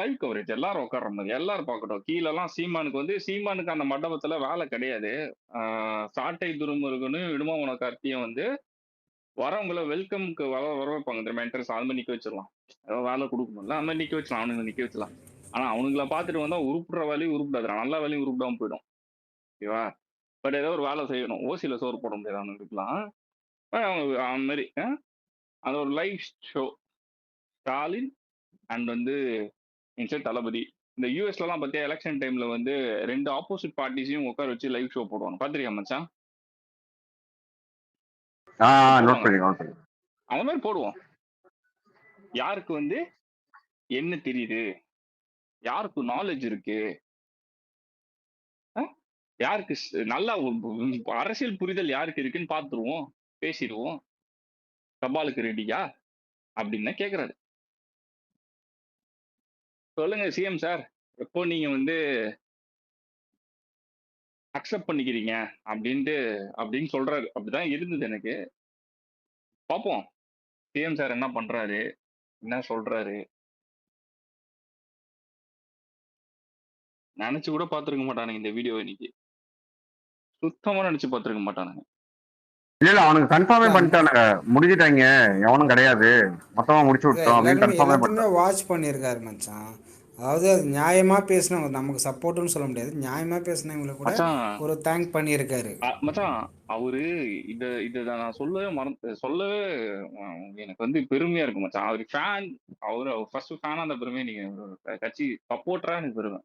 Live coverage எல்லாரும் உட்கார்ற மாதிரி எல்லாரும் பார்க்கட்டும். கீழலாம் சீமானுக்கு வந்து சீமானுக்கு அந்த மண்டபத்துல வேலை கிடையாது. சாட்டை துரைமுருகனும் இடுமாமன கார்த்தியும் வந்து வரவங்கள வெல்கம்க்கு வரவைப்பாங்க தெரியுமா? என்ட்ரன்ஸ் அது மாதிரி நிக்க வச்சிடலாம். ஏதோ வேலை கொடுக்கணும்ல அந்த மாதிரி நிக்க வச்சலாம். அவனுங்க நிக்க வச்சலாம். ஆனா அவனுங்களை பார்த்துட்டு வந்தா உருப்புற வேலையும் உருப்பிடாது, நல்ல வேலையும் உருப்பிடாம போயிடும். ஓகேவா? பட் ஏதோ ஒரு வேலை செய்யணும். ஓசியில சோறு போட முடியாது அவனுக்குலாம். அவங்க அந்த மாதிரி அது ஒரு லைவ் ஷோ. ஸ்டாலின் அண்ட் வந்து இன்சைட் தளபதி. இந்த யூஎஸ்லாம் பார்த்தியா எலெக்ஷன் டைம்ல வந்து 2 ஆப்போசிட் பார்ட்டிஸையும் உட்கார வச்சு லைவ் ஷோ போடுவாங்க. பார்த்திருக்கியா மச்சான்? நோட் பண்ணி அந்த மாதிரி போடுவோம். யாருக்கு வந்து என்ன தெரியுது, யாருக்கு நாலேஜ் இருக்கு, யாருக்கு நல்லா அரசியல் புரிதல் யாருக்கு இருக்குன்னு பார்த்துருவோம், பேசிடுவோம். சவாலுக்கு ரெடியா அப்படின்னு கேட்கறாரு. சொல்லுங்க சிஎம் சார், எப்போ நீங்க வந்து அக்செப்ட் பண்ணிக்கிறீங்க அப்படின்னு சொல்றாரு. அப்படிதான் இருந்தது எனக்கு. பார்ப்போம் சிஎம் சார் என்ன பண்றாரு, என்ன சொல்றாரு. நினைச்சு கூட பார்த்திருக்க மாட்டானுங்க இந்த வீடியோ. இன்னைக்கு சுத்தமா நினைச்சு பார்த்திருக்க மாட்டானுங்க. இல்ல அவனுக்கு கன்ஃபார்மே பண்ணிட்டானுங்க, முடிஞ்சிட்டாங்க, எவனும் கிடையாது, மொத்தமா முடிச்சு விட்டோம் அப்படின்னு கன்ஃபார்மே பண்ணிட்டான். வாட்ச் பண்ணியிருக்காரு மச்சான். அதாவது அது நியாயமா பேசினவங்க, நமக்கு சப்போர்ட்னு சொல்ல முடியாது, நியாயமா பேசினவங்களை கூட ஒரு தேங்க் பண்ணியிருக்காரு மச்சான். அவரு இத நான் சொல்லவே எனக்கு வந்து பெருமையா இருக்கு மச்சான். அவரு ஃபேன், அவரு ஃபர்ஸ்ட் ஃபேனா அந்த பெருமை. நீங்க கட்சி சப்போர்ட்டரா எனக்கு பெருமை.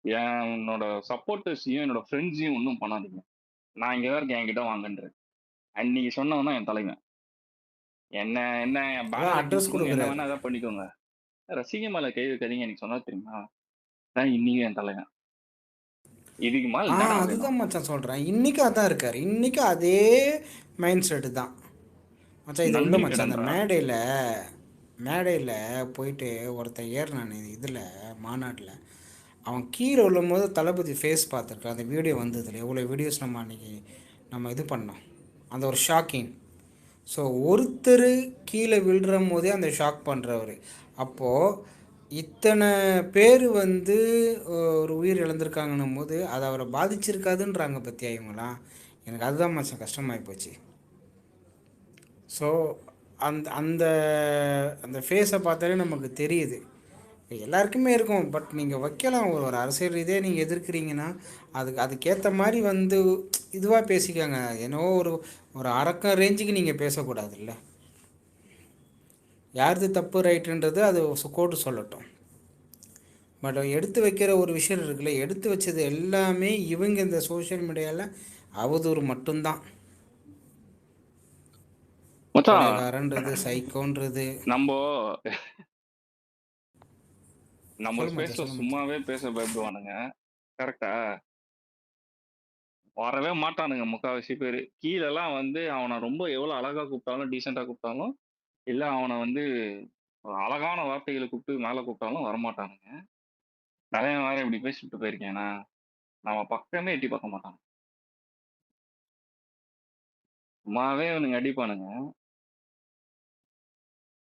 என்னோட சப்போர்ட்டர்ஸையும் என்னோட ஃப்ரெண்ட்ஸையும் ஒன்றும் பண்ணாதீங்க. நான் இங்கதான் இருக்கேன், என்கிட்ட வாங்கன்ற. அண்ட் நீங்க சொன்னவன் தான் என் தலைவன். என்ன என்ன அட்ரஸ் என்ன வேணா ஏதாவது பண்ணிக்கோங்க, ரசிகை மேல கை வைக்காதீங்க எனக்கு சொன்னா தெரியுமா? இன்னைக்கு என் தலைவன். இதுக்கு மேல அதுதான் மச்சான் சொல்றேன். இன்னைக்கு அதான் இருக்காரு, இன்னைக்கு அதே மைண்ட் செட்டு தான் மச்சான். இது உள்ள மச்சான். அந்த மேடையில் போயிட்டு ஒருத்தன் ஏறினான் இதில் மாநாட்டில். அவன் கீழே விழும்போது தளபதி ஃபேஸ் பார்த்துருக்கான். அந்த வீடியோ வந்ததில்ல, எவ்வளோ வீடியோஸ் நம்ம அன்றைக்கி இது பண்ணோம். அந்த ஒரு ஷாக்கிங். ஸோ ஒருத்தர் கீழே விழுற போதே அந்த ஷாக் பண்ணுறவர். அப்போது இத்தனை பேர் வந்து ஒரு உயிர் இழந்திருக்காங்கன்னும் போது அது அவரை பாதிச்சிருக்காதுன்றாங்க பற்றியா இவங்களாம். எனக்கு அதுதான் மச்சான் கஷ்டமாகி போச்சு. ஸோ அந்த அந்த அந்த ஃபேஸை பார்த்தாலே நமக்கு தெரியுது. எல்லாருக்குமே இருக்கும், பட் நீங்கள் வைக்கலாம். ஒரு அரசியல் ரீதியாக நீங்கள் எதிர்க்கிறீங்கன்னா அதுக்கேற்ற மாதிரி வந்து இதுவாக பேசிக்காங்க. என்னவோ ஒரு அரக்கம் ரேஞ்சுக்கு நீங்கள் பேசக்கூடாதுல்ல. யாருது தப்பு ரைட்டுன்றது அது கோர்ட்டு சொல்லட்டும். பட் எடுத்து வைக்கிற ஒரு விஷயம் இருக்குல்ல, எடுத்து வச்சது எல்லாமே இவங்க இந்த சோஷியல் மீடியாவில் அவதூறு மட்டும்தான். கொலைகாரன்றது, சைக்கோன்றது. நம்ம ஸ்பேஸ்ல சும்மாவே பேச பயப்படுவானுங்க. கரெக்டா? வரவே மாட்டானுங்க முக்காவாசி பேரு. கீழெல்லாம் வந்து அவனை ரொம்ப எவ்வளவு அழகா கூப்பிட்டாலும், டீசெண்டா கூப்பிட்டாலும், இல்ல அவனை வந்து அழகான வார்த்தைகளை கூப்பிட்டு மேல கூப்பிட்டாலும் வரமாட்டானுங்க. நிறைய வேற இப்படி பேசிட்டு போயிருக்கேனா, நம்ம பக்கமே எட்டி பார்க்க மாட்டாங்க. சும்மாவே அவனுங்க அடிப்பானுங்க,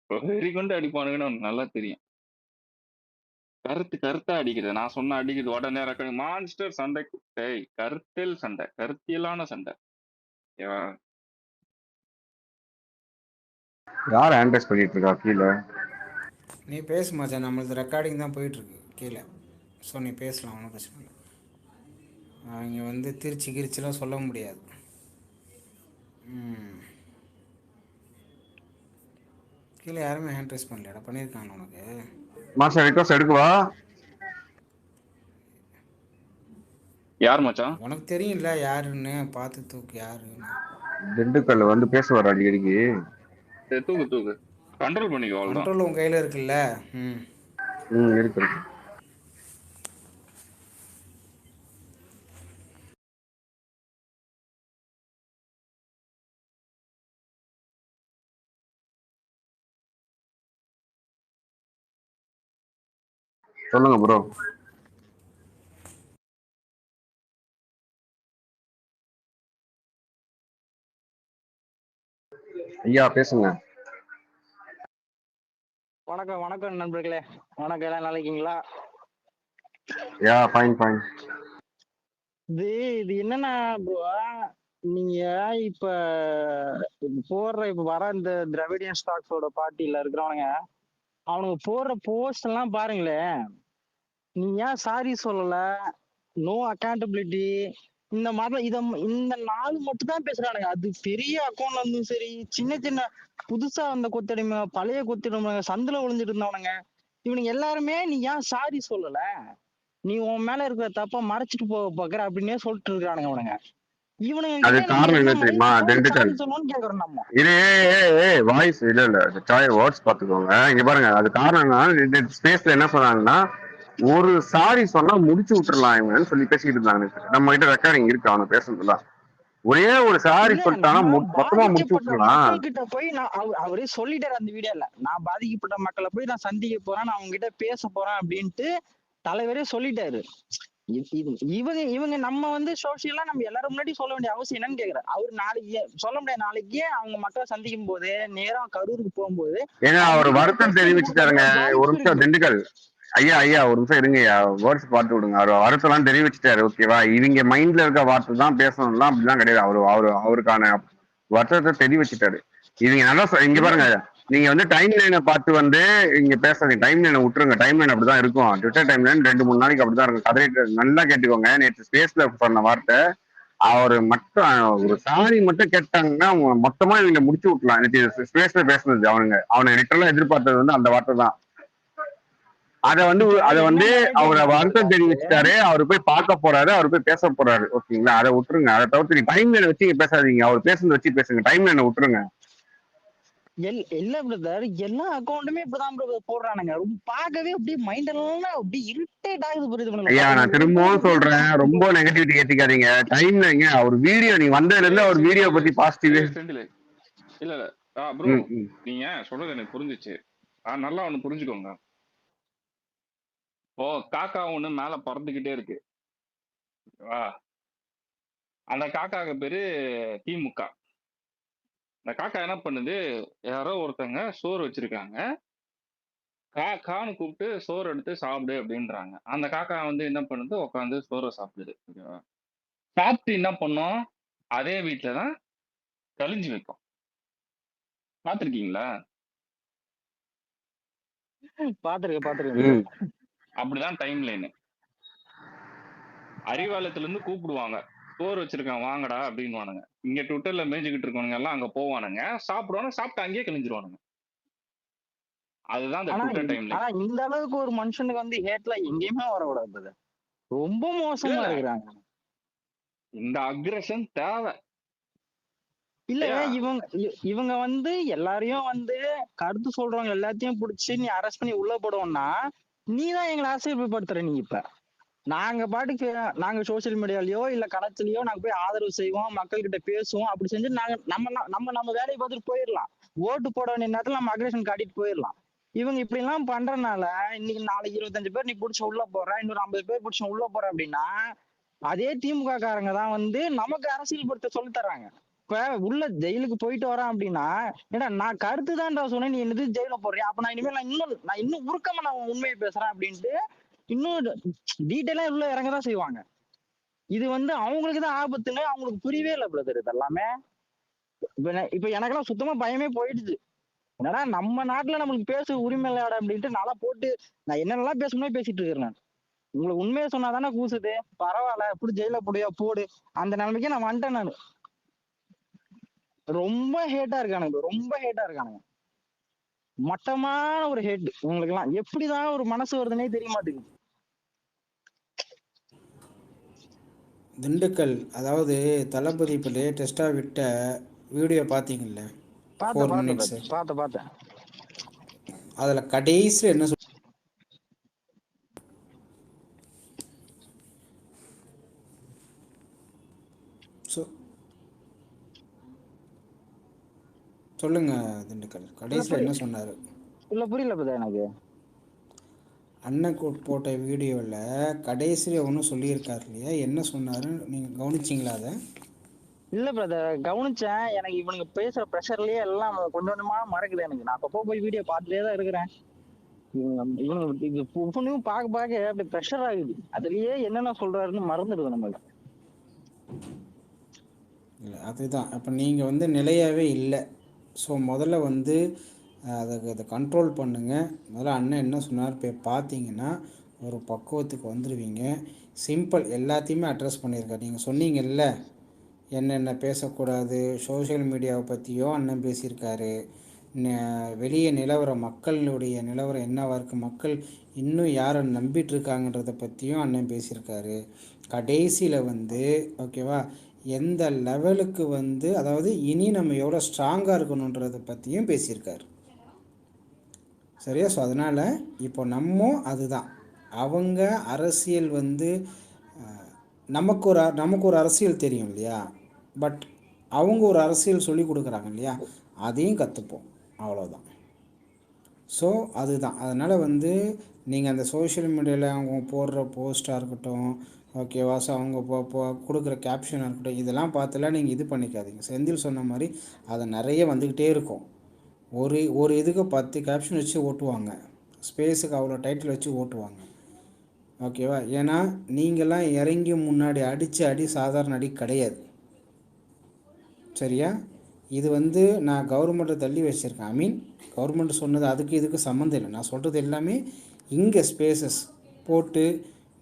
வெறி கொண்டு அடிப்பானுங்கன்னு அவனுக்கு நல்லா தெரியும். கருத்தா அடிக்கிறது. நான் சொன்ன அடிக்கிறது உடனே மான்ஸ்டர் சண்டை. கருத்தியல் சண்டை, கருத்தியலான சண்டை. யார் ஆண்ட்ரஸ் பண்ணிட்டு இருக்கா கீழே? நீ பேச மச்சான், நம்மளது ரெக்கார்டிங் தான் போயிட்டுருக்கு கீழே. ஸோ நீ பேசலாம், ஒன்றும் பிரச்சனை இல்லை. அவங்க வந்து கிரிச்சிலாம் சொல்ல முடியாது. கீழே யாருமே ஹேண்ட் ரைஸ் பண்ணலடா, பண்ணியிருக்காங்க உனக்கு. மாஸ்டர் ரிக்வெஸ்ட் எடுக்குவா? யார் மச்சான்? உனக்கு தெரியும்ல யாருன்னு, பார்த்து தூக்கு யாருன்னு. திண்டுக்கல் வந்து பேசுவார் அடிக்கடிக்கு. தூக்கு கண்ட்ரோல் பண்ணிக்கோ. கண்ட்ரோல் உன் கையில் இருக்குல்ல. இருக்கு. சொல்லுங்க ப்ரோ. ஐயா பேசுங்க. வணக்கம் வணக்கம் நண்பர்களே. வணக்கம், எல்லாம் நல்லா இருக்கீங்களா? Yeah fine fine. இது இது என்னன்னா bro, நீங்க இப்ப இப்ப வர இந்த திராவிடியன் ஸ்டாக்ஸோட பார்ட்டில இருக்கிறவனுங்க அவனுங்க போடுற போஸ்ட் எல்லாம் பாருங்களேன். நீ ஏன் சாரி சொல்லல, நோ அக்கௌண்டபிலிட்டி, இந்த மாதிரி இந்த நாலு மட்டும் தான் பேசுறானுங்க. அது பெரிய அக்கௌண்ட்ல இருந்தும் சரி, சின்ன சின்ன புதுசா வந்த கொத்தடிமை, பழைய கொத்தடிமை, சந்தில விழுந்துட்டு இருந்தவனுங்க, இவனுங்க எல்லாருமே நீ ஏன் சாரி சொல்லல, நீ உன் மேல இருக்கிற தப்ப மறைச்சிட்டு போக பாக்குற அப்படின்னே சொல்லிட்டு இருக்கானுங்க அவனுங்க. இவனுங்க அது கிட்ட நம்ம காரணம் என்ன என்ன தெரியுமா? மைண்ட்ல போய் திண்டுக்கல். சாரி சொல்லணும்னு கேக்குறோம் நம்ம. இது வாய்ஸ் இல்ல வேர்ட்ஸ் பாத்துக்கோங்க. இங்க பாருங்க, அது காரணம் என்ன, ஸ்பேஸ்ல என்ன சொன்னாங்கன்னா, ஒரு சாரி சொன்னா முடிச்சு விட்டுறலாம் இவங்கன்னு சொல்லி பேசிட்டு இருந்தாங்க. நம்ம கிட்ட ரெக்கார்டிங் இருக்கு அவனை பேசுறதுலாம். ஒரே ஒரு சாரி இல்ல, சொல்லிட்டானா நான் மொத்தமா முடிச்சு பாதிக்கப்பட்ட விட்டுறலாம். மக்கள் கிட்ட போய் நான் அவரே சொல்லிட்டாரு அந்த வீடியோல, நான் பாதிக்கப்பட்ட மக்களை போய் நான் சந்திக்க போறேன், நான் அவங்க கிட்ட பேச போறேன் அப்படின்ட்டு தலைவரே சொல்லிட்டாரு. இவங்க இவங்க நம்ம வந்து சோசியலா நம்ம எல்லாரும் முன்னாடி சொல்ல வேண்டிய அவசியம் என்னன்னு கேக்குறேன். அவரு நாளைக்கு சொல்ல முடியாது, நாளைக்கு அவங்க மக்களை சந்திக்கும் போது நேரம் கரூருக்கு போகும்போது ஏன்னா அவங்க அவர் கிட்ட போய் வருத்தம் பிரஸ் மீட் தெரிவிச்சுட்டாருங்க. கொடுக்கறதுல ஒரு வாய்ப்பு நிமிஷம் இருக்கு. திண்டுக்கல். ஐயா ஐயா ஒரு நிமிஷம் இருங்கய்யா, வேர்ட்ஸ் பார்த்து விடுங்க. அவர் வருத்தம்லாம் தெரிவிச்சுட்டாரு, ஓகேவா? இவங்க மைண்ட்ல இருக்க வார்த்தை தான் பேசணும்லாம் அப்படிலாம் கிடையாது. அவருக்கான வருத்தத்தை தெரிவிச்சுட்டாரு. இவங்க நல்லா இங்க இல்ல பாருங்க, நீங்க வந்து டைம் லைனை பார்த்து வந்து இங்க பேசாதீங்க. டைம் லைனை விட்டுருங்க. டைம் லைன் அப்படிதான் இருக்கும். ட்விட்டர் டைம் லைன் 2-3 நாளைக்கு அப்படிதான் இருக்கும். கதை நல்லா கேட்டுக்கோங்க. நேற்று ஸ்பேஸ்ல சொன்ன வார்த்தை, அவரு மட்டும் ஒரு சாரி மட்டும் கேட்டாங்கன்னா மொத்தமா இவங்க முடிச்சு விட்டலாம். நேற்று ஸ்பேஸ்ல பேசுனது அவனை லிட்டரலா எதிர்பார்த்தது வந்து அந்த வார்த்தை தான். இப்ப அத என்ன வந்து narrative அவரை நடக்குது வருத்தம் தெரிவிச்சுட்டாரு. அவரு போய் பார்க்க போறாரு, அவரு போய் பேச போறாரு, ஓகேங்களா? அதை விட்டுருங்க. அதை தவிர்த்து நீங்க டைம் லைனை வச்சு பேசாதீங்க. அவர் பேசுனதை வச்சு பேசுங்க. டைம் லைனை விட்டுருங்க. இல்ல பிரதர், எல்லா அக்கௌண்ட்டுமே இப்பதான் பிரதர் போடுறானுங்க. பார்க்கவே அப்படியே மைண்ட் எல்லாம் அப்படியே இரிட்டேட் ஆகுது புரியுது. ஐயா நான் திரும்பவும் சொல்றேன், ரொம்ப நெகட்டிவிட்டி ஏத்திக்காதீங்க. டைம் லைங்க அவர் வீடியோ நீங்க வந்ததுல இருந்து அவர் வீடியோ பத்தி பாசிட்டிவ். செந்தில் இல்ல இல்ல ப்ரோ, நீங்க சொல்றது எனக்கு புரிஞ்சிச்சு. நல்லா ஒண்ணு புரிஞ்சுக்கோங்க. இப்போ காக்கா ஒண்ணு மேல பறந்துகிட்டே இருக்கு. அந்த காக்காக்கு பேரு திமுக. இந்த காக்கா என்ன பண்ணுது, யாரோ ஒருத்தங்க சோறு வச்சிருக்காங்க, காக்கான்னு கூப்பிட்டு சோறு எடுத்து சாப்பிடு அப்படின்றாங்க. அந்த காக்கா வந்து என்ன பண்ணுது, உட்காந்து சோறை சாப்பிடுது. ஓகேவா? சாப்பிட்டு என்ன பண்ணும், அதே வீட்டுலதான் கழிஞ்சு வைக்கும். பாத்திருக்கீங்களா? பாத்துருக்கேன். அப்படிதான் டைம் லைன். அறிவாலயத்துல இருந்து கூப்பிடுவாங்க, சோறு வச்சிருக்கான் வாங்கடா அப்படின்வானுங்க. இங்க ட்விட்டர்ல மேய்ஞ்சுக்கிட்டு இருக்கவனுங்க எல்லாம் அங்க போவானுங்க, சாப்பிடுவானுங்க, சாப்பிட்டு அங்கேயே கழிஞ்சிருவானுங்க. அதுதான் அந்த ட்விட்டர் டைம் லைன். ஆனா இந்த அளவுக்கு ஒரு மனுஷனுக்கு வந்து ஹேட்ல எங்கேயுமே வரக்கூடாது. ரொம்ப மோசமா இருக்கிறாங்க. இந்த அக்ரஷன் தேவை இல்ல. இவங்க வந்து எல்லாரையும் வந்து கருத்து சொல்றவங்க எல்லாத்தையும் பிடிச்சி நீ அரெஸ்ட் பண்ணி உள்ள போடுவோம்னா, நீ தான் எங்களை ஆசைப்படுத்துற. நீ இப்ப நாங்க பாட்டுக்கு நாங்க சோசியல் மீடியாலயோ இல்ல களத்திலயோ நாங்க போய் ஆதரவு செய்வோம், மக்கள் கிட்ட பேசுவோம், அப்படி செஞ்சு நாங்க நம்ம வேலையை பார்த்துட்டு போயிடலாம். ஓட்டு போட வேண்டிய நேரத்துல நம்ம அக்ரேஷன் காட்டிட்டு போயிடலாம். இவங்க இப்படி எல்லாம் பண்றதுனால இன்னைக்கு நாளைக்கு 25 பேர் நீ பிடிச்ச உள்ள போற, இன்னொரு 50 பேர் பிடிச்ச உள்ள போற அப்படின்னா, அதே திமுக காரங்க தான் வந்து நமக்கு அரசியல் படுத்த சொல்லி தர்றாங்க. இப்ப உள்ள ஜெயிலுக்கு போயிட்டு வரான் அப்படின்னா, ஏன்னா நான் கருத்து தான்டா சொன்னேன், நீ என்னது ஜெயில போடுறியா, அப்ப நான் இனிமேல் நான் இன்னும் உருக்கமா நான் உண்மையை பேசுறேன் அப்படின்ட்டு இன்னும் டீட்டெயிலா உள்ள இறங்கதான் செய்வாங்க. இது வந்து அவங்களுக்கு தான் ஆபத்துன்னு அவங்களுக்கு புரியவே இல்லை பிரதர். இது எல்லாமே இப்ப எனக்கெல்லாம் சுத்தமா பயமே போயிடுச்சு. என்னடா நம்ம நாட்டுல நம்மளுக்கு பேச உரிமை இல்லையாட அப்படின்ட்டு நல்லா போட்டு நான் என்னென்னலாம் பேசணும்னு பேசிட்டு இருக்கிறேன். நான் உங்களுக்கு உண்மையை சொன்னாதானே கூசுது, பரவாயில்ல எப்படி ஜெயில போடுயா போடு, அந்த நிலைமைக்கு நான் வந்துட்டேன். நான் ரொம்ப ஹேட்டா இருக்கானுங்க, ரொம்ப ஹேட்டா இருக்கானுங்க. மட்டமான ஒரு ஹேட். உங்களுக்கு எல்லாம் எப்படிதான் ஒரு மனசு வருதுன்னே தெரிய மாட்டேங்குது. திண்டுக்கல், அதாவது தளபதி இப்போ லேட்டஸ்ட்டாக விட்ட வீடியோ பார்த்தீங்கல்ல, 4 minutes. பார்த்தேன். அதில் கடைசியில் என்ன சொல்லுங்க திண்டுக்கல், கடைசியில் என்ன சொன்னார்? இல்லை புரியல எனக்கு. அண்ணன் போட்ட வீடியோவில் கடைசியில் ஒன்றும் சொல்லியிருக்காரு இல்லையா, என்ன சொன்னாரு நீங்கள் கவனிச்சிங்களா அதை? இல்ல பிரதர், கவனிச்சேன். எனக்கு இவனுக்கு பேசுற ப்ரெஷர்லயே எல்லாம் கொஞ்சம் கொஞ்சமா மறக்குது எனக்கு. நான் அப்பப்போ போய் வீடியோ பார்த்துட்டே தான் இருக்கிறேன். இவங்க இது ஒவ்வொன்றையும் பார்க்க பார்க்க அப்படி ப்ரெஷர் ஆகுது. அதுலயே என்னென்ன சொல்றாருன்னு மறந்துடுது நம்மளுக்கு. இல்லை அதுதான் அப்போ நீங்கள் வந்து நிலையாகவே இல்லை. ஸோ முதல்ல வந்து அதை கண்ட்ரோல் பண்ணுங்கள். முதல்ல அண்ணன் என்ன சொன்னார் போய் பார்த்தீங்கன்னா ஒரு பக்குவத்துக்கு வந்துடுவீங்க. சிம்பிள், எல்லாத்தையுமே அட்ரஸ் பண்ணியிருக்காரு. நீங்கள் சொன்னீங்கல்ல என்னென்ன பேசக்கூடாது, சோஷியல் மீடியாவை பற்றியோ அண்ணன் பேசியிருக்காரு. வெளியே நிலவரம், மக்களுடைய நிலவரம் என்னவாக இருக்குது, மக்கள் இன்னும் யாரை நம்பிட்டுருக்காங்கன்றதை பற்றியும் அண்ணன் பேசியிருக்காரு. கடைசியில் வந்து ஓகேவா எந்த லெவலுக்கு வந்து அதாவது இனி நம்ம எவ்வளோ ஸ்ட்ராங்காக இருக்கணுன்றதை பற்றியும் பேசியிருக்காரு. சரியா? ஸோ அதனால் இப்போ நம்ம அதுதான் அவங்க அரசியல் வந்து நமக்கு ஒரு அரசியல் தெரியும் இல்லையா, பட் அவங்க ஒரு அரசியல் சொல்லி கொடுக்குறாங்க இல்லையா, அதையும் கற்றுப்போம், அவ்வளோதான். ஸோ அதுதான். அதனால் வந்து நீங்கள் அந்த சோஷியல் மீடியாவில் அவங்க போடுற போஸ்ட்டாக இருக்கட்டும் ஓகேவா, ஸோ அவங்க கொடுக்குற கேப்ஷனாக இருக்கட்டும், இதெல்லாம் பார்த்துலாம் நீங்கள் இது பண்ணிக்காதீங்க. செந்தில் சொன்ன மாதிரி அதை நிறைய வந்துக்கிட்டே இருக்கும். ஒரு இதுக்கு 10 கேப்ஷன் வச்சு ஓட்டுவாங்க, ஸ்பேஸுக்கு அவ்வளோ டைட்டில் வச்சு ஓட்டுவாங்க ஓகேவா. ஏன்னா நீங்கள்லாம் இறங்கி முன்னாடி அடி சாதாரண அடி கிடையாது. சரியா? இது வந்து நான் கவர்மெண்ட்டை தள்ளி வச்சுருக்கேன். ஐ மீன் கவர்மெண்ட் சொன்னது இதுக்கு சம்மந்தம் இல்லை. நான் சொல்கிறது எல்லாமே இங்கே ஸ்பேசஸ் போட்டு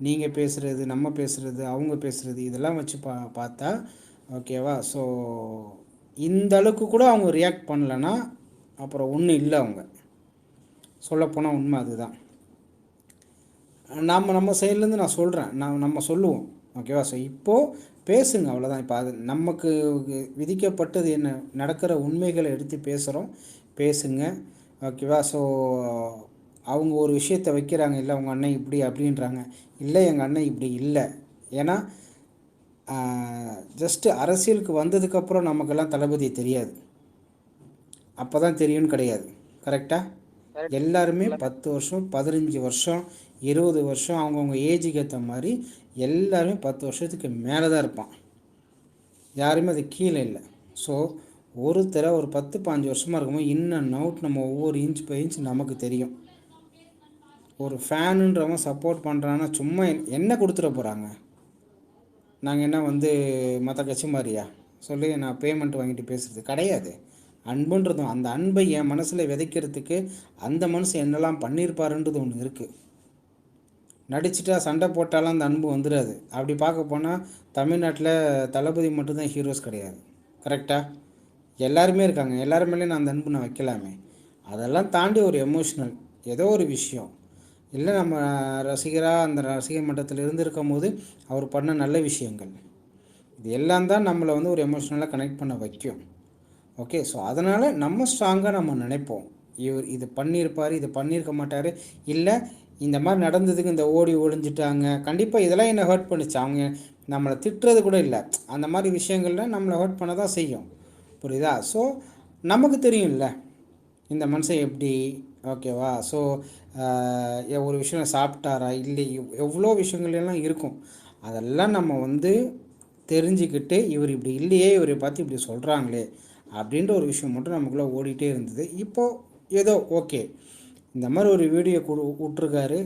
நீங்கள் பேசுகிறது, நம்ம பேசுகிறது, அவங்க பேசுகிறது, இதெல்லாம் வச்சு பார்த்தா ஓகேவா. ஸோ இந்த அளவுக்கு கூட அவங்க ரியாக்ட் பண்ணலைன்னா அப்புறம் ஒன்றும் இல்லை. அவங்க சொல்லப்போனால் உண்மை அதுதான். நம்ம சைட்லேருந்து நான் சொல்கிறேன், நம்ம சொல்லுவோம் ஓகேவா. ஸோ இப்போது பேசுங்க, அவ்வளோதான். இப்போ அது நமக்கு விதிக்கப்பட்டது என்ன, நடக்கிற உண்மைகளை எடுத்து பேசுகிறோம், பேசுங்க ஓகேவா. ஸோ அவங்க ஒரு விஷயத்தை வைக்கிறாங்க, இல்லை உங்கள் அண்ணன் இப்படி அப்படின்றாங்க, இல்லை எங்கள் அண்ணன் இப்படி இல்லை. ஏன்னா ஜஸ்ட்டு அரசியலுக்கு வந்ததுக்கப்புறம் நமக்கெல்லாம் தளபதி தெரியாது, அப்போ தான் தெரியும்னு கிடையாது. கரெக்டாக? எல்லாருமே 10 வருஷம் 15 வருஷம் 20 வருஷம் அவங்கவுங்க ஏஜுக்கு ஏற்ற மாதிரி எல்லாருமே 10 வருஷத்துக்கு மேலே தான் இருப்பான், யாருமே அது கீழே இல்லை. ஸோ ஒருத்தரை ஒரு 10-15 வருஷமாக இருக்கும்போது இன் அண்ட் அவுட் நம்ம ஒவ்வொரு இன்ச் பை இன்ச் நமக்கு தெரியும். ஒரு ஃபேனுன்றவன் சப்போர்ட் பண்ணுறான்னா சும்மா என்ன கொடுத்துட போகிறாங்க, நாங்கள் என்ன வந்து மற்ற கட்சி மாதிரியா சொல்லி நான் பேமெண்ட் வாங்கிட்டு பேசுகிறது கிடையாது. அன்புன்றதும் அந்த அன்பை என் மனசில் விதைக்கிறதுக்கு அந்த மனசு என்னெல்லாம் பண்ணியிருப்பாருன்றது ஒன்று இருக்குது. நடிச்சுட்டா சண்டை போட்டாலும் அந்த அன்பு வந்துடாது. அப்படி பார்க்க போனால் தமிழ்நாட்டில் தளபதி மட்டும்தான் ஹீரோஸ் கிடையாது. கரெக்டாக? எல்லாருமே இருக்காங்க, எல்லாருமேலே நான் அந்த அன்பு நான் வைக்கலாமே. அதெல்லாம் தாண்டி ஒரு எமோஷ்னல் ஏதோ ஒரு விஷயம், இல்லை நம்ம ரசிகராக அந்த ரசிகர் மன்றத்தில் இருந்திருக்கும் போது அவர் பண்ண நல்ல விஷயங்கள், இது எல்லாம் தான் நம்மளை வந்து ஒரு எமோஷ்னலாக கனெக்ட் பண்ண வைக்கும். ஓகே. ஸோ அதனால் நம்ம ஸ்ட்ராங்காக நம்ம நினைப்போம், இவர் இது பண்ணியிருப்பார், இது பண்ணியிருக்க மாட்டார், இல்லை இந்த மாதிரி நடந்ததுக்கு இந்த ஓடி ஒழிஞ்சிட்டாங்க, கண்டிப்பாக இதெல்லாம் என்னை ஹர்ட் பண்ணிச்சு. அவங்க நம்மளை திட்டுறது கூட இல்லை, அந்த மாதிரி விஷயங்கள்லாம் நம்மளை ஹர்ட் பண்ண தான் செய்யும். புரியுதா? ஸோ நமக்கு தெரியும்ல இந்த மனுஷன் எப்படி ஓகேவா. ஸோ ஒரு விஷயம் சாப்பிட்டாரா இல்லை, எவ்வளோ விஷயங்கள்லாம் இருக்கும், அதெல்லாம் நம்ம வந்து தெரிஞ்சுக்கிட்டு இவர் இப்படி இல்லையே, இவரை பார்த்து இப்படி சொல்கிறாங்களே அப்படின்ற ஒரு விஷயம் மட்டும் நமக்குள்ளே ஓடிட்டே இருந்தது. இப்போது ஏதோ ஓகே, இந்த மாதிரி ஒரு வீடியோ விட்ருக்காரு,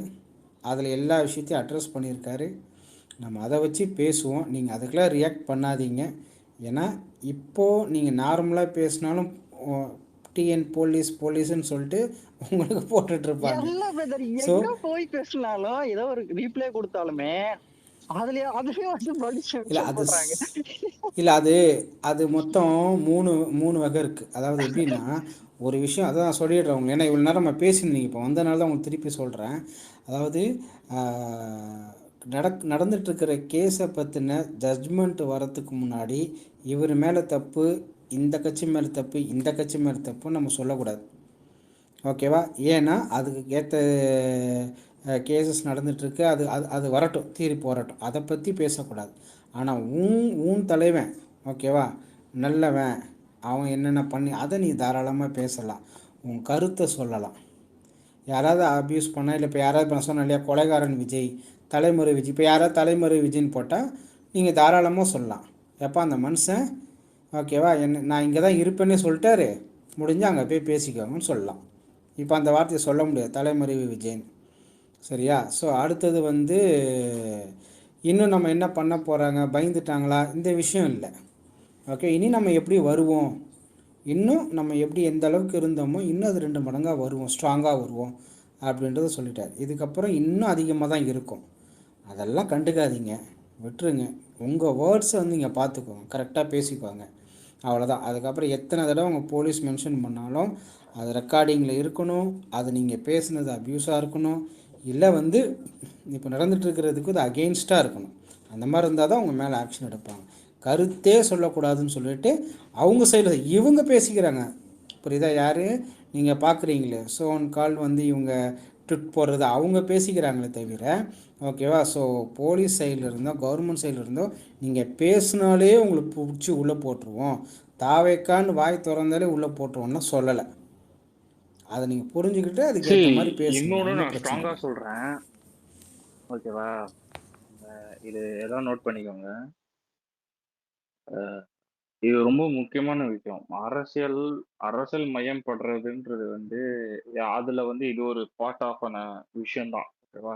அதில் எல்லா விஷயத்தையும் அட்ரஸ் பண்ணியிருக்காரு, நம்ம அதை வச்சு பேசுவோம். நீங்கள் அதுக்கெல்லாம் ரியாக்ட் பண்ணாதீங்க. ஏன்னா இப்போது நீங்கள் நார்மலாக பேசினாலும் டிஎன் போலீஸ்ன்னு சொல்லிட்டு உங்களுக்கு போட்டுட்ருப்பாங்க. ஸோ போய் பேசினாலும் ஏதோ ஒரு ரீப்ளே கொடுத்தாலுமே இல்லை அது மொத்தம் மூணு வகை இருக்குது. அதாவது எப்படின்னா ஒரு விஷயம் அதை நான் சொல்லிடுறவங்க, ஏன்னா இவ்வளோ நேரம் நம்ம பேசியிருந்தீங்க, இப்போ வந்தனால தான் உங்களுக்கு திருப்பி சொல்கிறேன். அதாவது நடந்துட்டுருக்கிற கேஸை பற்றின ஜட்ஜ்மெண்ட் வரத்துக்கு முன்னாடி இவர் மேலே தப்பு, இந்த கட்சி மேலே தப்பு, இந்த கட்சி மேலே தப்புன்னு நம்ம சொல்லக்கூடாது. ஓகேவா? ஏன்னா அதுக்கு ஏற்ற கேசஸ் நடந்துகிட்ருக்கு, அது வரட்டும், தீர்ப்பு வரட்டும், அதை பற்றி பேசக்கூடாது. ஆனால் ஊன் தலைவன் ஓகேவா, நல்லவன், அவன் என்னென்ன பண்ணி அதை நீ தாராளமாக பேசலாம், உன் கருத்தை சொல்லலாம். யாராவது அப்யூஸ் பண்ணால், இல்லை இப்போ யாராவது இப்போ சொன்ன இல்லையா கொலைகாரன் விஜய், தலைமுறை விஜய், இப்போ யாராவது தலைமுறை விஜய்ன்னு போட்டால் நீங்கள் தாராளமாக சொல்லலாம். எப்போ அந்த மனுஷன் ஓகேவா நான் இங்கே தான் இருப்பேன்னே சொல்லிட்டாரு, முடிஞ்சால் அங்கே போய் பேசிக்கோங்கன்னு சொல்லலாம். இப்போ அந்த வார்த்தையை சொல்ல முடியாது, தலைமறைவு விஜயன். சரியா? ஸோ அடுத்தது வந்து இன்னும் நம்ம என்ன பண்ண போகிறாங்க, பயந்துட்டாங்களா, இந்த விஷயம் இல்லை. ஓகே, இனி நம்ம எப்படி வருவோம், இன்னும் நம்ம எப்படி எந்த அளவுக்கு இருந்தோமோ இன்னும் அது 2 மடங்காக வருவோம், ஸ்ட்ராங்காக வருவோம் அப்படின்றத சொல்லிட்டார். இதுக்கப்புறம் இன்னும் அதிகமாக தான் இருக்கும். அதெல்லாம் கண்டுக்காதீங்க, விட்டுருங்க. உங்கள் வேர்ட்ஸை வந்து இங்கே பார்த்துக்கோங்க, கரெக்டாக பேசிக்கோங்க, அவ்வளோதான். அதுக்கப்புறம் எத்தனை தடவை உங்கள் போலீஸ் மென்ஷன் பண்ணாலும் அது ரெக்கார்டிங்கில் இருக்கணும், அது நீங்கள் பேசுனது அப்யூஸாக இருக்கணும், இல்லை வந்து இப்போ நடந்துகிட்ருக்கிறதுக்கு அது அகெயின்ஸ்டாக இருக்கணும். அந்த மாதிரி இருந்தால் தான் உங்கள் மேலே ஆக்ஷன் எடுப்பாங்க. கருத்தே சொல்லக்கூடாதுன்னு சொல்லிட்டு அவங்க சைடில் இவங்க பேசிக்கிறாங்க. புரியுதா? யார் நீங்கள் பார்க்குறீங்களே சோன் கால் வந்து இவங்க ட்விட் போடுறது அவங்க பேசிக்கிறாங்களே தவிர, ஓகேவா? ஸோ போலீஸ் சைடில் இருந்தோ கவர்மெண்ட் சைடில் இருந்தோ நீங்கள் பேசினாலே உங்களுக்கு பிடிச்சி உள்ளே போட்டுருவோம், தாவேக்கான்னு வாய் திறந்தாலே உள்ளே போட்டுருவோம்னா சொல்லலை. அதை நீங்கள் புரிஞ்சுக்கிட்டு அதுக்கேற்ற மாதிரி பேசுங்க, இன்னொன்னு ஒன்றும் நான் பிரச்சனை ஸ்ட்ராங்கா இல்லை. சொல்றேன், ஓகேவா? இது ஏதாவது நோட் பண்ணிக்கோங்க. இது ரொம்ப முக்கியமான விஷயம். அரசியல் அரசியல் மையம் படுறதுன்றது வந்து அதுல வந்து இது ஒரு பார்ட் ஆஃப் ஆன விஷயம் தான், ஓகேவா?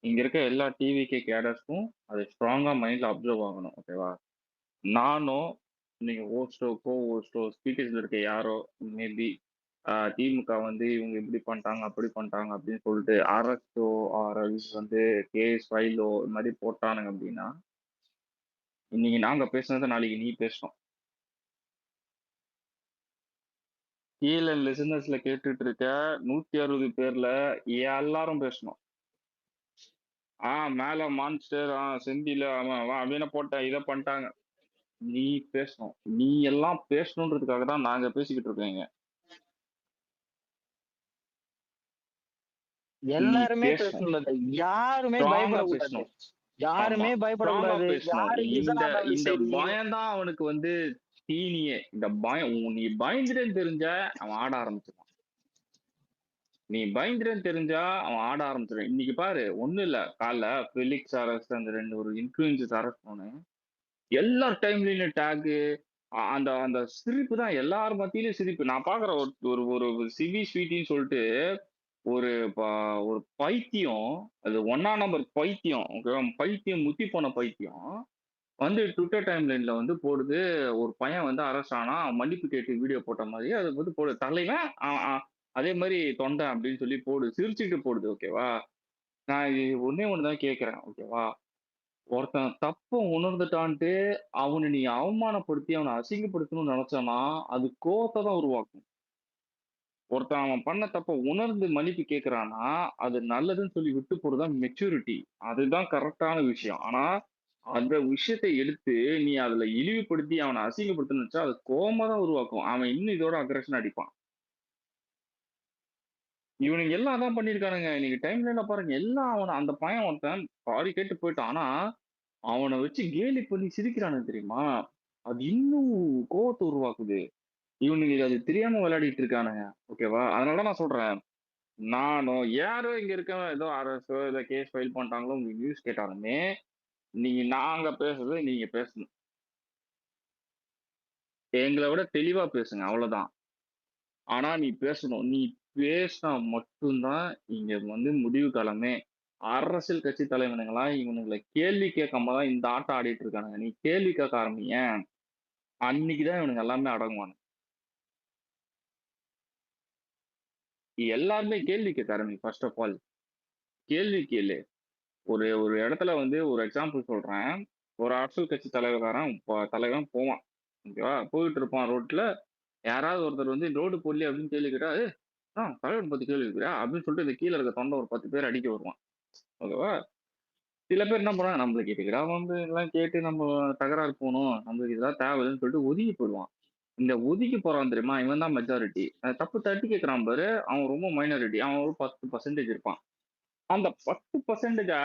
இங்க இருக்க எல்லா டிவிகே கேடர்ஸ்க்கும் அது ஸ்ட்ராங்கா மைண்ட்ல அப்சர்வ் ஆகணும், ஓகேவா? நானோ நீங்க ஹோஸ்டோ கோ ஹோஸ்டோ ஸ்பீக்கர்ஸ்ல இருக்க யாரோ மேபி திமுக வந்து இவங்க இப்படி பண்ணிட்டாங்க அப்படி பண்ணிட்டாங்க அப்படின்னு சொல்லிட்டு அரசோ ஆர்எல்ஸ் வந்து கேஸ் ஃபைலோ இது மாதிரி போட்டானுங்க அப்படின்னா, இன்னைக்கு நாங்க பேசுனதை நாளைக்கு நீ பேசணும். கீழே லிசனர்ஸ்ல கேட்டுட்டு இருக்க 160 பேர்ல எல்லாரும் பேசணும். மேல மான்ஸ்டர் செந்தில அவன் அவன போட்ட இதை பண்ணிட்டாங்க, நீ பேசணும். நீ எல்லாம் பேசணுன்றதுக்காக தான் நாங்க பேசிக்கிட்டு இருக்கோங்க. நீ எல்லாருமே பேசணும், பேசணும், யாருமே ஸ்ட்ராங்கா பயப்படக்கூடாது, பேசணும். ஆமா, யாருமே ஸ்ட்ராங்கா பயப்படக்கூடாது. பேசணும். யாரு இந்த லிசனா இருந்தாலும் இந்த சரி. பயம்தான் அவனுக்கு வந்து தீனியே. இந்த பயம் நீ பயந்துட்டேன்னு தெரிஞ்ச அவன் ஆட ஆரம்பிச்சிருவான். நீ பயந்துட்டேன்னு தெரிஞ்சா அவன் ஆட ஆரம்பிச்சிருவான். இன்னைக்கு பாரு, ஒண்ணும் இல்ல, காலைல ஃபெலிக்ஸ் அரெஸ்ட், அந்த 2 ஒரு இன்ஃபுளுன்சஸ் அரெஸ்ட் பண்ணேன். எல்லா டைம்லயும் டேக், அந்த அந்த சிரிப்பு தான் எல்லார் மத்தியிலயும் சிரிப்பு. நான் பாக்குற ஒரு ஒரு ஒரு சிவி ஸ்வீட்டின்னு சொல்லிட்டு ஒரு ஒரு பைத்தியம், அது 1ஆம் நம்பர் பைத்தியம், ஓகேவா? பைத்தியம், முத்தி போன பைத்தியம் வந்து ட்விட்டர் டைம்லைன்ல வந்து போடுது, ஒரு பையன் வந்து அரெஸ்ட் ஆனா மன்னிப்பு கேட்டு வீடியோ போட்ட மாதிரி அது வந்து போடு தலைவன் அதே மாதிரி தொண்டை அப்படின்னு சொல்லி போடு, சிரிச்சுட்டு போடுது, ஓகேவா? நான் ஒன்னே ஒண்ணுதான் கேட்கிறேன், ஓகேவா? ஒருத்தன் தப்ப உணர்ந்துட்டான்ட்டு அவனை நீ அவமானப்படுத்தி அவனை அசிங்கப்படுத்தணும்னு நினைச்சானா அது கோவத்தை தான் உருவாக்கும். ஒருத்தன் அவன் பண்ண தப்ப உணர்ந்து மன்னிப்பு கேட்கிறானா அது நல்லதுன்னு சொல்லி விட்டு போறதுதான் மெச்சூரிட்டி, அதுதான் கரெக்டான விஷயம். ஆனா அந்த விஷயத்தை எடுத்து நீ அதுல இழிவுபடுத்தி அவனை அசிங்கப்படுத்தணும்னு வச்சா அது கோவமா தான் உருவாக்கும். அவன் இன்னும் இதோட அக்ரஷன் அடிப்பான். இவனுங்க எல்லாம் அதான் பண்ணியிருக்கானுங்க. இன்னைக்கு டைம்ல பாருங்க, எல்லாம் அவனை அந்த பையன் ஒருத்தன் சாரி கேட்டு போயிட்டான், ஆனா அவனை வச்சு கேலி பண்ணி சிரிக்கிறானுங்க தெரியுமா? அது இன்னும் கோவத்தை உருவாக்குது. இவனுங்க அது தெரியாம விளையாடிட்டு இருக்கானுங்க, ஓகேவா? அதனால நான் சொல்றேன், நானோ யாரோ இங்க இருக்கவன் ஏதோ அரசோ ஏதோ கேஸ் ஃபைல் பண்ணிட்டாங்களோ உங்க நியூஸ் கேட்டாலுமே நீங்க நாங்க பேசுறதை நீங்க பேசணும். எங்களை விட தெளிவா பேசுங்க, அவ்வளவுதான். ஆனா நீ பேசணும். நீ பேசினா மட்டும்தான் இங்க வந்து முடிவு காலமே. அரசியல் கட்சி தலைவனுங்களா இவனுங்களை கேள்வி கேட்காம தான் இந்த ஆட்டம் ஆடிட்டு இருக்கானுங்க. நீ கேள்வி கேட்க ஆரம்பிங்க, அன்னைக்குதான் இவனுங்க எல்லாமே அடங்குவானுங்க. எல்லாருமே கேள்வி கேட்க ஆரம்பி. ஃபர்ஸ்ட் ஆஃப் ஆல் கேள்வி கேளு. ஒரு ஒரு இடத்துல வந்து ஒரு எக்ஸாம்பிள் சொல்றேன். ஒரு அரசியல் கட்சி தலைவன் போவான், ஓகேவா? போயிட்டு இருப்பான் ரோட்ல. யாராவது ஒருத்தர் வந்து ரோடு போடலையே அப்படின்னு கேள்வி கேட்டா, தலைவன் பத்தி கேள்வி கேட்கிறியா அப்படின்னு சொல்லிட்டு இந்த கீழே இருக்க தொண்டை ஒரு 10 பேர் அடிக்க வருவான், ஓகேவா? சில பேர் என்ன பண்ணுவாங்க, நம்மளுக்கு கேட்டுக்கிறா வந்து எல்லாம் கேட்டு நம்ம தகராறு போகணும், நம்மளுக்கு இதெல்லாம் தேவையில்லைன்னு சொல்லிட்டு ஒதுங்கி போயிடுவான். இந்த ஒதுக்கி போறான் தெரியுமா, இவன் தான் மெஜாரிட்டி. தப்பு தட்டி கேட்கறான் பாரு, அவன் ரொம்ப மைனாரிட்டி, அவன் ஒரு 10% இருப்பான். அந்த 10%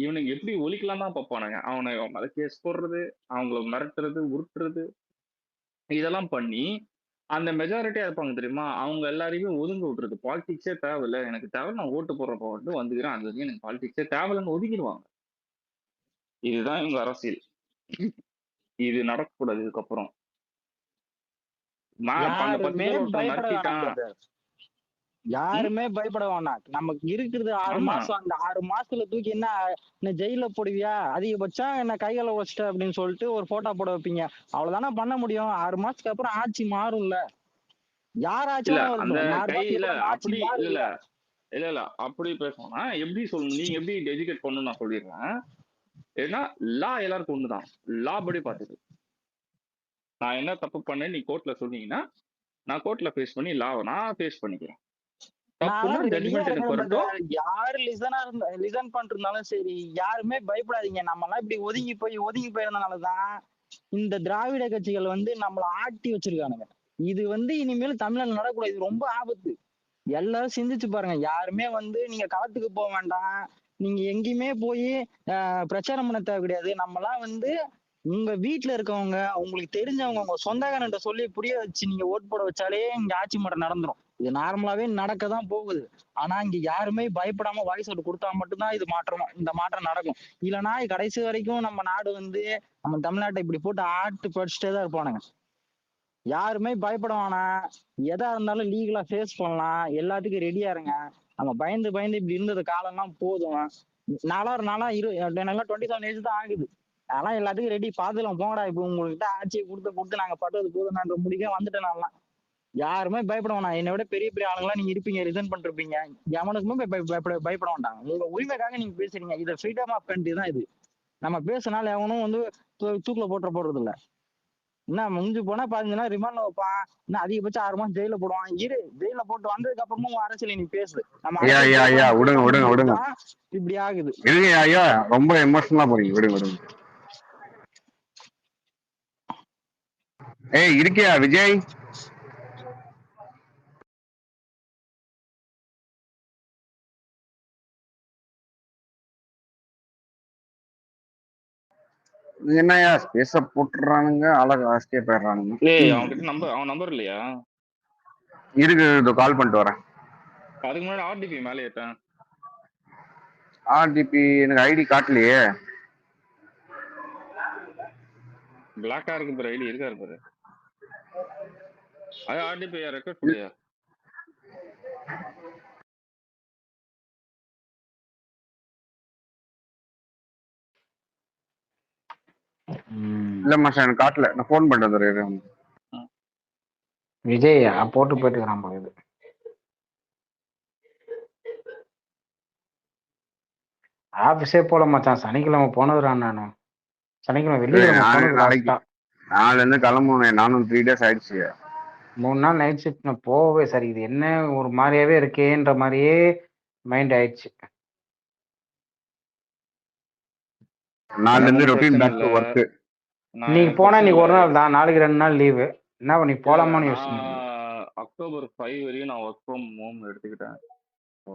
இவனுக்கு எப்படி ஒழிக்கலாம் தான் பார்ப்பானுங்க. அவனை மேல கேஸ் போடுறது, அவங்கள மிரட்டுறது, உருட்டுறது, இதெல்லாம் பண்ணி அந்த மெஜாரிட்டியா இருப்பாங்க தெரியுமா, அவங்க எல்லாரையுமே ஒதுங்க விட்டுறது. பாலிடிக்ஸே தேவையில்ல, எனக்கு தேவை, நான் ஓட்டு போடுறப்ப மட்டும் வந்துக்கிறேன், அது வரைக்கும் எனக்கு பாலிடிக்ஸே தேவையில்லைன்னு ஒதுக்கிடுவாங்க. இதுதான் இவங்க அரசியல். இது நடக்கக்கூடாது இதுக்கப்புறம். யாருமே அந்த 10 பேர் ஒருத்தன் பயப்பட வேணாம் மிரட்டிட்டான், brother. யாருமே பயப்பட வேணாம். நமக்கு இருக்கிறது 6 ஆமா. மாசம். அந்த 6 மாசத்துல தூக்கி என்ன ஜெயில்ல போடுவியா? அதிகபட்சம் என்ன கைகள வச்சுட்ட அப்படின்னு சொல்லிட்டு ஒரு போட்டோ போட வைப்பீங்க. அவ்வளவுதானே பண்ண முடியும். 6 மாசத்துக்கு அப்புறம் ஆட்சி மாறும்ல. யார் ஆட்சி இல்ல வேணா அந்த வரட்டும். 6 மாசத்துக்கு கையில அப்புறம் அந்த ஆட்சி அப்படி இல்ல மாறுதுல்ல. இல்ல இல்ல இல்ல அப்படி பேசணும்னா எப்படி சொல்லணும், நீங்க எப்படி எஜுகேட் பண்ணணும் நான் சொல்லிடுறேன். ஏன்னா லா எல்லாருக்கும் ஒண்ணுதான். லா படி பாத்துக்கு. நான் என்ன தப்பு பண்ணேன் நீ கோர்ட்ல சொன்னீங்கன்னா நான் கோர்ட்ல ஃபேஸ் பண்ணி லாவை நான் ஃபேஸ் பண்ணிக்கிறேன். தப்புன்னா நான்லாம் ரெடியா ஜட்மெண்ட் எனக்கு இருக்கிறேன் வரட்டும். பிரதர். யாரு லிசன் பண்ணிட்டு இருந்தாலும் சரி, யாருமே பயப்படாதீங்க. நம்ம எல்லாம் இப்படி ஒதுங்கி போயிருந்தனாலதான் இந்த திராவிட கட்சிகள் வந்து நம்மள ஆட்டி வச்சிருக்கானுங்க. இது வந்து இனிமேல் தமிழ்நாடு நடக்கூடாது. இது ரொம்ப ஆபத்து. எல்லாரும் சிந்திச்சு பாருங்க. யாருமே வந்து நீங்க களத்துக்கு போக வேண்டாம். நீங்க எங்கேயுமே போய் பிரச்சாரம் பண்ண தேவை கிடையாது. நம்மலாம் வந்து உங்க வீட்டுல இருக்கவங்க, உங்களுக்கு தெரிஞ்சவங்க, உங்க சொந்தக்காரன்ட்ட சொல்லி புரிய வச்சு நீங்க ஓட் போட வச்சாலே இங்க ஆட்சி மாற்றம் நடந்துரும். இது நார்மலாவே நடக்கதான் போகுது. ஆனா இங்க யாருமே பயப்படாம வாய்ஸ் அவுட் கொடுத்தா மட்டும்தான் இந்த மாற்றம் நடக்கும். இல்லைன்னா கடைசி வரைக்கும் நம்ம நாடு வந்து நம்ம தமிழ்நாட்டை இப்படி போட்டு ஆட்டு படிச்சுட்டே தான் இருப்பானுங்க. யாருமே பயப்பட வேணாம். எதா இருந்தாலும் லீகலா ஃபேஸ் பண்ணலாம். எல்லாத்துக்கும் ரெடியா இருங்க. நம்ம பயந்து இப்படி இருந்தது காலம்லாம் போதும். நான்லாம் எனக்குலாம் 27 ஏஜ் தான் ஆகுது. நான்லாம் எல்லாத்துக்கும் ரெடி. பாத்துக்கலாம் போங்கடா. இப்ப உங்ககிட்ட ஆட்சியை கொடுத்து நாங்க பட்டது போதும்ன்ற முடிக்க வந்துட்டேன் நான்லாம். யாருமே பயப்பட வேணாம். என்னை விட பெரிய பெரிய ஆளுங்கலாம் நீங்க இருப்பீங்க, ரிசைன் பண்ணிருப்பீங்க. எவனுக்குமே பயப்பட வேண்டாம். உங்க உரிமைக்காக நீங்க பேசுறீங்க. இது ஃப்ரீடம் ஆஃப் கண்ட்ரி தான் இது. நம்ம பேசினால எவனும் வந்து தூக்குல போட்டுற போறது இல்ல. என்ன முடிஞ்சு போனா 15 நாள் ரிமாண்ட்ல வைப்பான். இன்னும் அதிகபட்சம் 6 மாசம் ஜெயில போடுவான். ஜெயில போட்டு வந்ததுக்கு அப்புறமும் உன் அரசியல் நீ பேசு. நம்ம ஐயா அரசியல் ஐயா ஐயா விடுங்க பேசாம விடுங்க இருந்தது விடுங்க தான் இப்படி ஆகுது. இருங்க ஐயா, ரொம்ப எமோஷனலா போறீங்க, விடுங்க விடுங்க. ஏய் இருக்கியா விஜய்? என்னய்யா ஸ்பேஸ போட்டுறானுங்க, அழகா ஆஸ்கே போயிடுறானுங்க. ஏய் அவன் நம்பர் இல்லையா? இருக்கு, இதோ கால் பண்ணிட்டு வரேன். அதுக்கு முன்னாடி ஆர்டிபி மேலே ஏற்றேன். ஆர்டிபி எனக்கு ஐடி காட்டலையே. பிளாக்கா இருக்கு பாரு, ஐடி இருக்காரு பாரு. அது ஆர்டிபி ரெக்கார்ட் பண்ணியா? இல்ல மாஷா எனக்கு காட்டல, நான் ஃபோன் பண்ணிட்டு வந்துடுறேன். விஜய் போட்டு போயிட்டு இருக்கிறான் போல இது. ஆஃபீஸே போல மச்சான். சனிக்கிழமை போனதுறான் நானு. சனிக்கிழமை வெள்ளிக்கிழமை போனது நாளைக்கு லாஸ்டா. நாளைல இருந்து கிளம்புனேன். நானும் 3 days ஆயிடுச்சு. 3 நாள் நைட் ஷிஃப்ட் நான் போகவே சரி. இது என்ன ஒரு மாதிரியாவே இருக்கேன்ற மாதிரியே மைண்ட் ஆயிடுச்சு. நாளைல இருந்து ஒன்றும் ரொட்டீன் பிரச்சனை பேக் டு இல்லை. ஒர்க். நீங்க போனா நீங்க ஒரு நாள் தான், நாளைக்கு 2 நாள் லீவு. என்ன பண்ணி போலாமான்னு யோசனை. நான் அக்டோபர் 5 வரையும் நான் ஒர்க் ஃப்ரம் ஹோம் எடுத்துக்கிட்டேன். ஸோ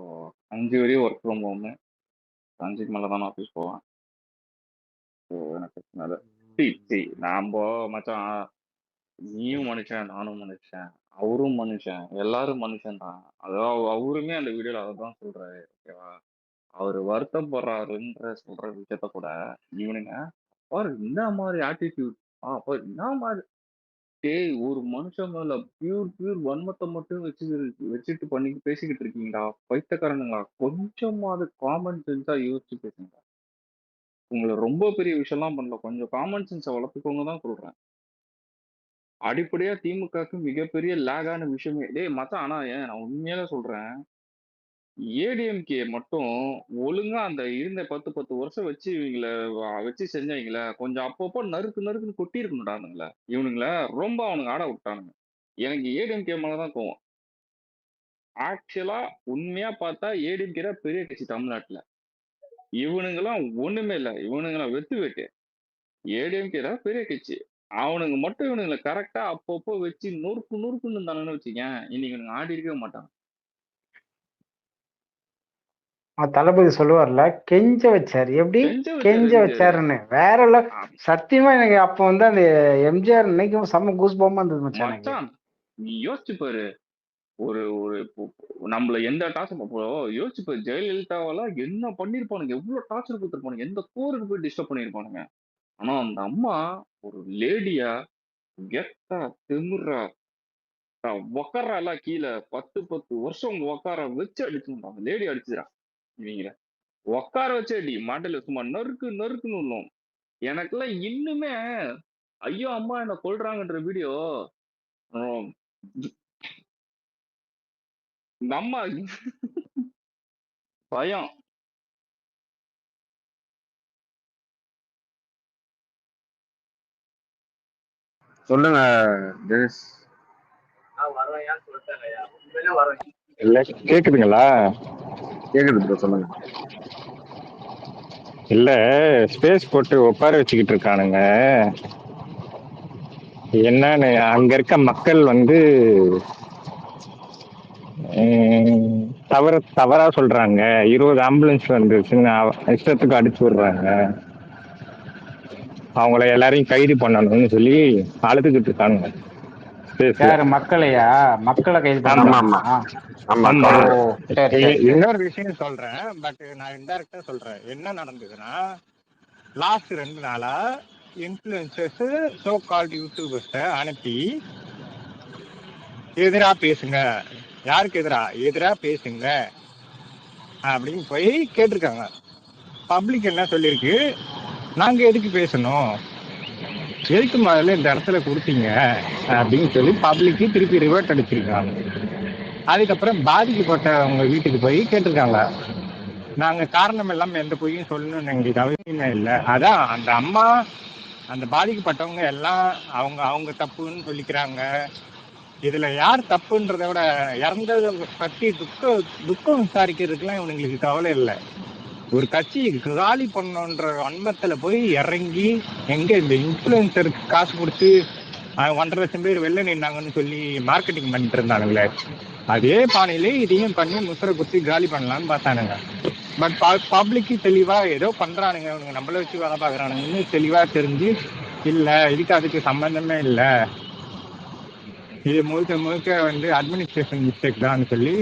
5 வரையும் ஒர்க் ஃப்ரம் ஹோமு. 5க்கு மேலே தான் நான் ஆஃபீஸ் போவேன். ஸோ எனக்கு பிரச்சனை இல்லை. நாம மச்சான், நீயும் மனுஷன், நானும் மனுஷன், அவரும் மனுஷன், எல்லாரும் மனுஷன் தான். அதாவது அவருமே அந்த வீடியோல அதான் சொல்றாரு. ஓகேவா? அவரு வருத்தப்படுறாருன்ற சொல்ற விஷயத்த கூட இவனுங்க பாரு என்ன மாதிரி ஆட்டிடியூட், பாரு என்ன மாதிரி. டேய், ஒரு மனுஷன் மேல பியூர் வன்மத்தை மட்டும் வச்சுட்டு பண்ணி பேசிக்கிட்டு இருக்கீங்களா பைத்தியக்காரனுங்களா? கொஞ்சமாவது காமன் சென்ஸா யோசிச்சு பேசுங்க. உங்களை ரொம்ப பெரிய விஷயம்லாம் பண்ணல, கொஞ்சம் காமன் சென்ஸை வளர்த்துக்கோங்க தான் சொல்றேன். அடிப்படையா திமுகவுக்கு மிகப்பெரிய லேகான விஷயமே டேய் மச்சான். ஆனா நான் உண்மையால சொல்றேன், ஏடிஎம்கே மட்டும் ஒழுங்கா அந்த இருந்த 10 வருஷம் வச்சு இவங்கள வச்சு செஞ்சாங்களே, கொஞ்சம் அப்பப்போ நறுக்குன்னு கொட்டி இருக்கணும்டானுங்களே. இவனுங்கள ரொம்ப அவனுங்க ஆட விட்டானுங்க. எனக்கு ஏடிஎம்கே மேலதான் கோவம். ஆக்சுவலா உண்மையா பார்த்தா ஏடிஎம்கே தான் பெரிய கட்சி தமிழ்நாட்டுல. இவனுங்கெல்லாம் ஒண்ணுமே இல்லை. இவனுங்கெல்லாம் வெத்து வெட்டு. ஏடிஎம்கே தான் பெரிய கட்சி. அவனுங்க மட்டும் இவனுங்களை கரெக்டா அப்பப்போ வச்சு நொறுக்குன்னு இருந்தானுன்னு வச்சுக்கேன், இன்னைக்கு இவனுங்க ஆடி இருக்கவே மாட்டாங்க. தளபதி சொல்லுவார்ல, கெஞ்ச வச்சாரு. எப்படி கெஞ்ச வச்சாருன்னு வேற இல்ல. சத்தியமா எனக்கு அப்ப வந்து அந்த எம்ஜிஆர் இன்னைக்கும் செம்ம கூஸ் பம்பா இருந்தது மச்சான். நீ யோசிச்சு பாரு, ஒரு ஒரு நம்மள எந்த டார்ச்சர் யோசிச்சு பாரு, ஜெயலலிதாவெல்லாம் என்ன பண்ணிருப்பானுங்க, எவ்வளவு டார்ச்சர் கொடுத்துருப்பானுங்க, எந்த கோருக்கு போய் டிஸ்டர்ப் பண்ணிருப்பானுங்க. ஆனா அந்த அம்மா ஒரு லேடியா, கெத்தா, திமிரா, உக்கார கீழே 10 வருஷம் உட்கார வச்சு அடிச்சுட்டான். லேடி அடிச்சுறான் இவங்கள உட்கார வச்சு அடி மாட்டல சும்மா நறுக்கு நறுக்குன்னு உள்ளோம். எனக்கெல்லாம் இன்னுமே ஐயோ அம்மா என்ன கொல்றாங்கன்ற வீடியோ இந்த அம்மா பயம். சொல்லுங்க டெனிஸ். இல்ல கேக்குதுங்களா? கேக்குது ப்ரோ, சொல்லுங்க. இல்ல ஸ்பேஸ் போட்டு உட்கார வச்சுக்கிட்டு இருக்கானுங்க. என்னன்னு அங்க இருக்க மக்கள் வந்து தவறா சொல்றாங்க. 20 ஆம்புலன்ஸ் வந்துருச்சுன்னு இஷ்டத்துக்கு அடிச்சு விடுறாங்க. அவங்கள எல்லாரையும் கைது பண்ணணும்னு சொல்லி அழுதுகிட்டு இருக்கானுங்க ஸ்பேஸ்ல. யாரு மக்களையா? மக்களை கைது ஆமா பண்றாங்களா? ஆமா ஆமா. ஓ சரி சரி சரி. இன்னொரு விஷயம் சொல்றேன், பட் நான் இன்டைரக்டா சொல்றேன். என்ன நடந்ததுன்னா, லாஸ்ட் 2 நாளா இன்ஃபுளுசர்ஸ் சோ கால்ட் யூடியூபர்ஸ் அனுப்பி எதிரா பேசுங்க, யாருக்கு எதிரா பேசுங்க அப்படின்னு போய் கேட்டிருக்காங்க. பப்ளிக் என்ன சொல்லியிருக்கு, நாங்க எதுக்கு பேசணும், எதுக்கு முதல்ல இந்த இடத்துல கொடுத்தீங்க அப்படின்னு சொல்லி பப்ளிக்கு திருப்பி ரிவர்ட் அடிச்சிருக்காங்க. அதுக்கப்புறம் பாதிக்கப்பட்டவங்க வீட்டுக்கு போய் கேட்டிருக்காங்க, நாங்க காரணம் இல்லாம எந்த பொய்யும் சொல்லணும்னு எங்களுக்கு அவசியமே இல்லை. அதான் அந்த அம்மா அந்த பாதிக்கப்பட்டவங்க எல்லாம் அவங்க அவங்க தப்புன்னு சொல்லிக்கிறாங்க. இதுல யார் தப்புன்றத விட இறந்ததை பத்தி துக்கம் விசாரிக்கிறதுக்குலாம் இவனுங்களுக்கு கவலை இல்லை. ஒரு கட்சி காலி பண்ணணுன்ற வன்மத்துல போய் இறங்கி எங்க இந்த இன்ஃபுளுசருக்கு காசு கொடுத்து 1.5 லட்சம் பேர் வெளில நின்னாங்கன்னு சொல்லி மார்க்கெட்டிங் பண்ணிட்டு இருந்தானுங்களே, அதே பானையிலே இதையும் பண்ணி முசரை குத்தி காலி பண்ணலான்னு பார்த்தானுங்க. பட் பப்ளிக்கு தெளிவா ஏதோ பண்றானுங்க, இவனுங்க நம்மள வச்சு வேலை பாக்குறானுங்கன்னு தெளிவா தெரிஞ்சு, இல்ல இதுக்கு அதுக்கு சம்பந்தமே இல்லை, இது முழுக்க முழுக்க வந்து அட்மினிஸ்ட்ரேஷன் மிஸ்டேக் தான் சொல்லி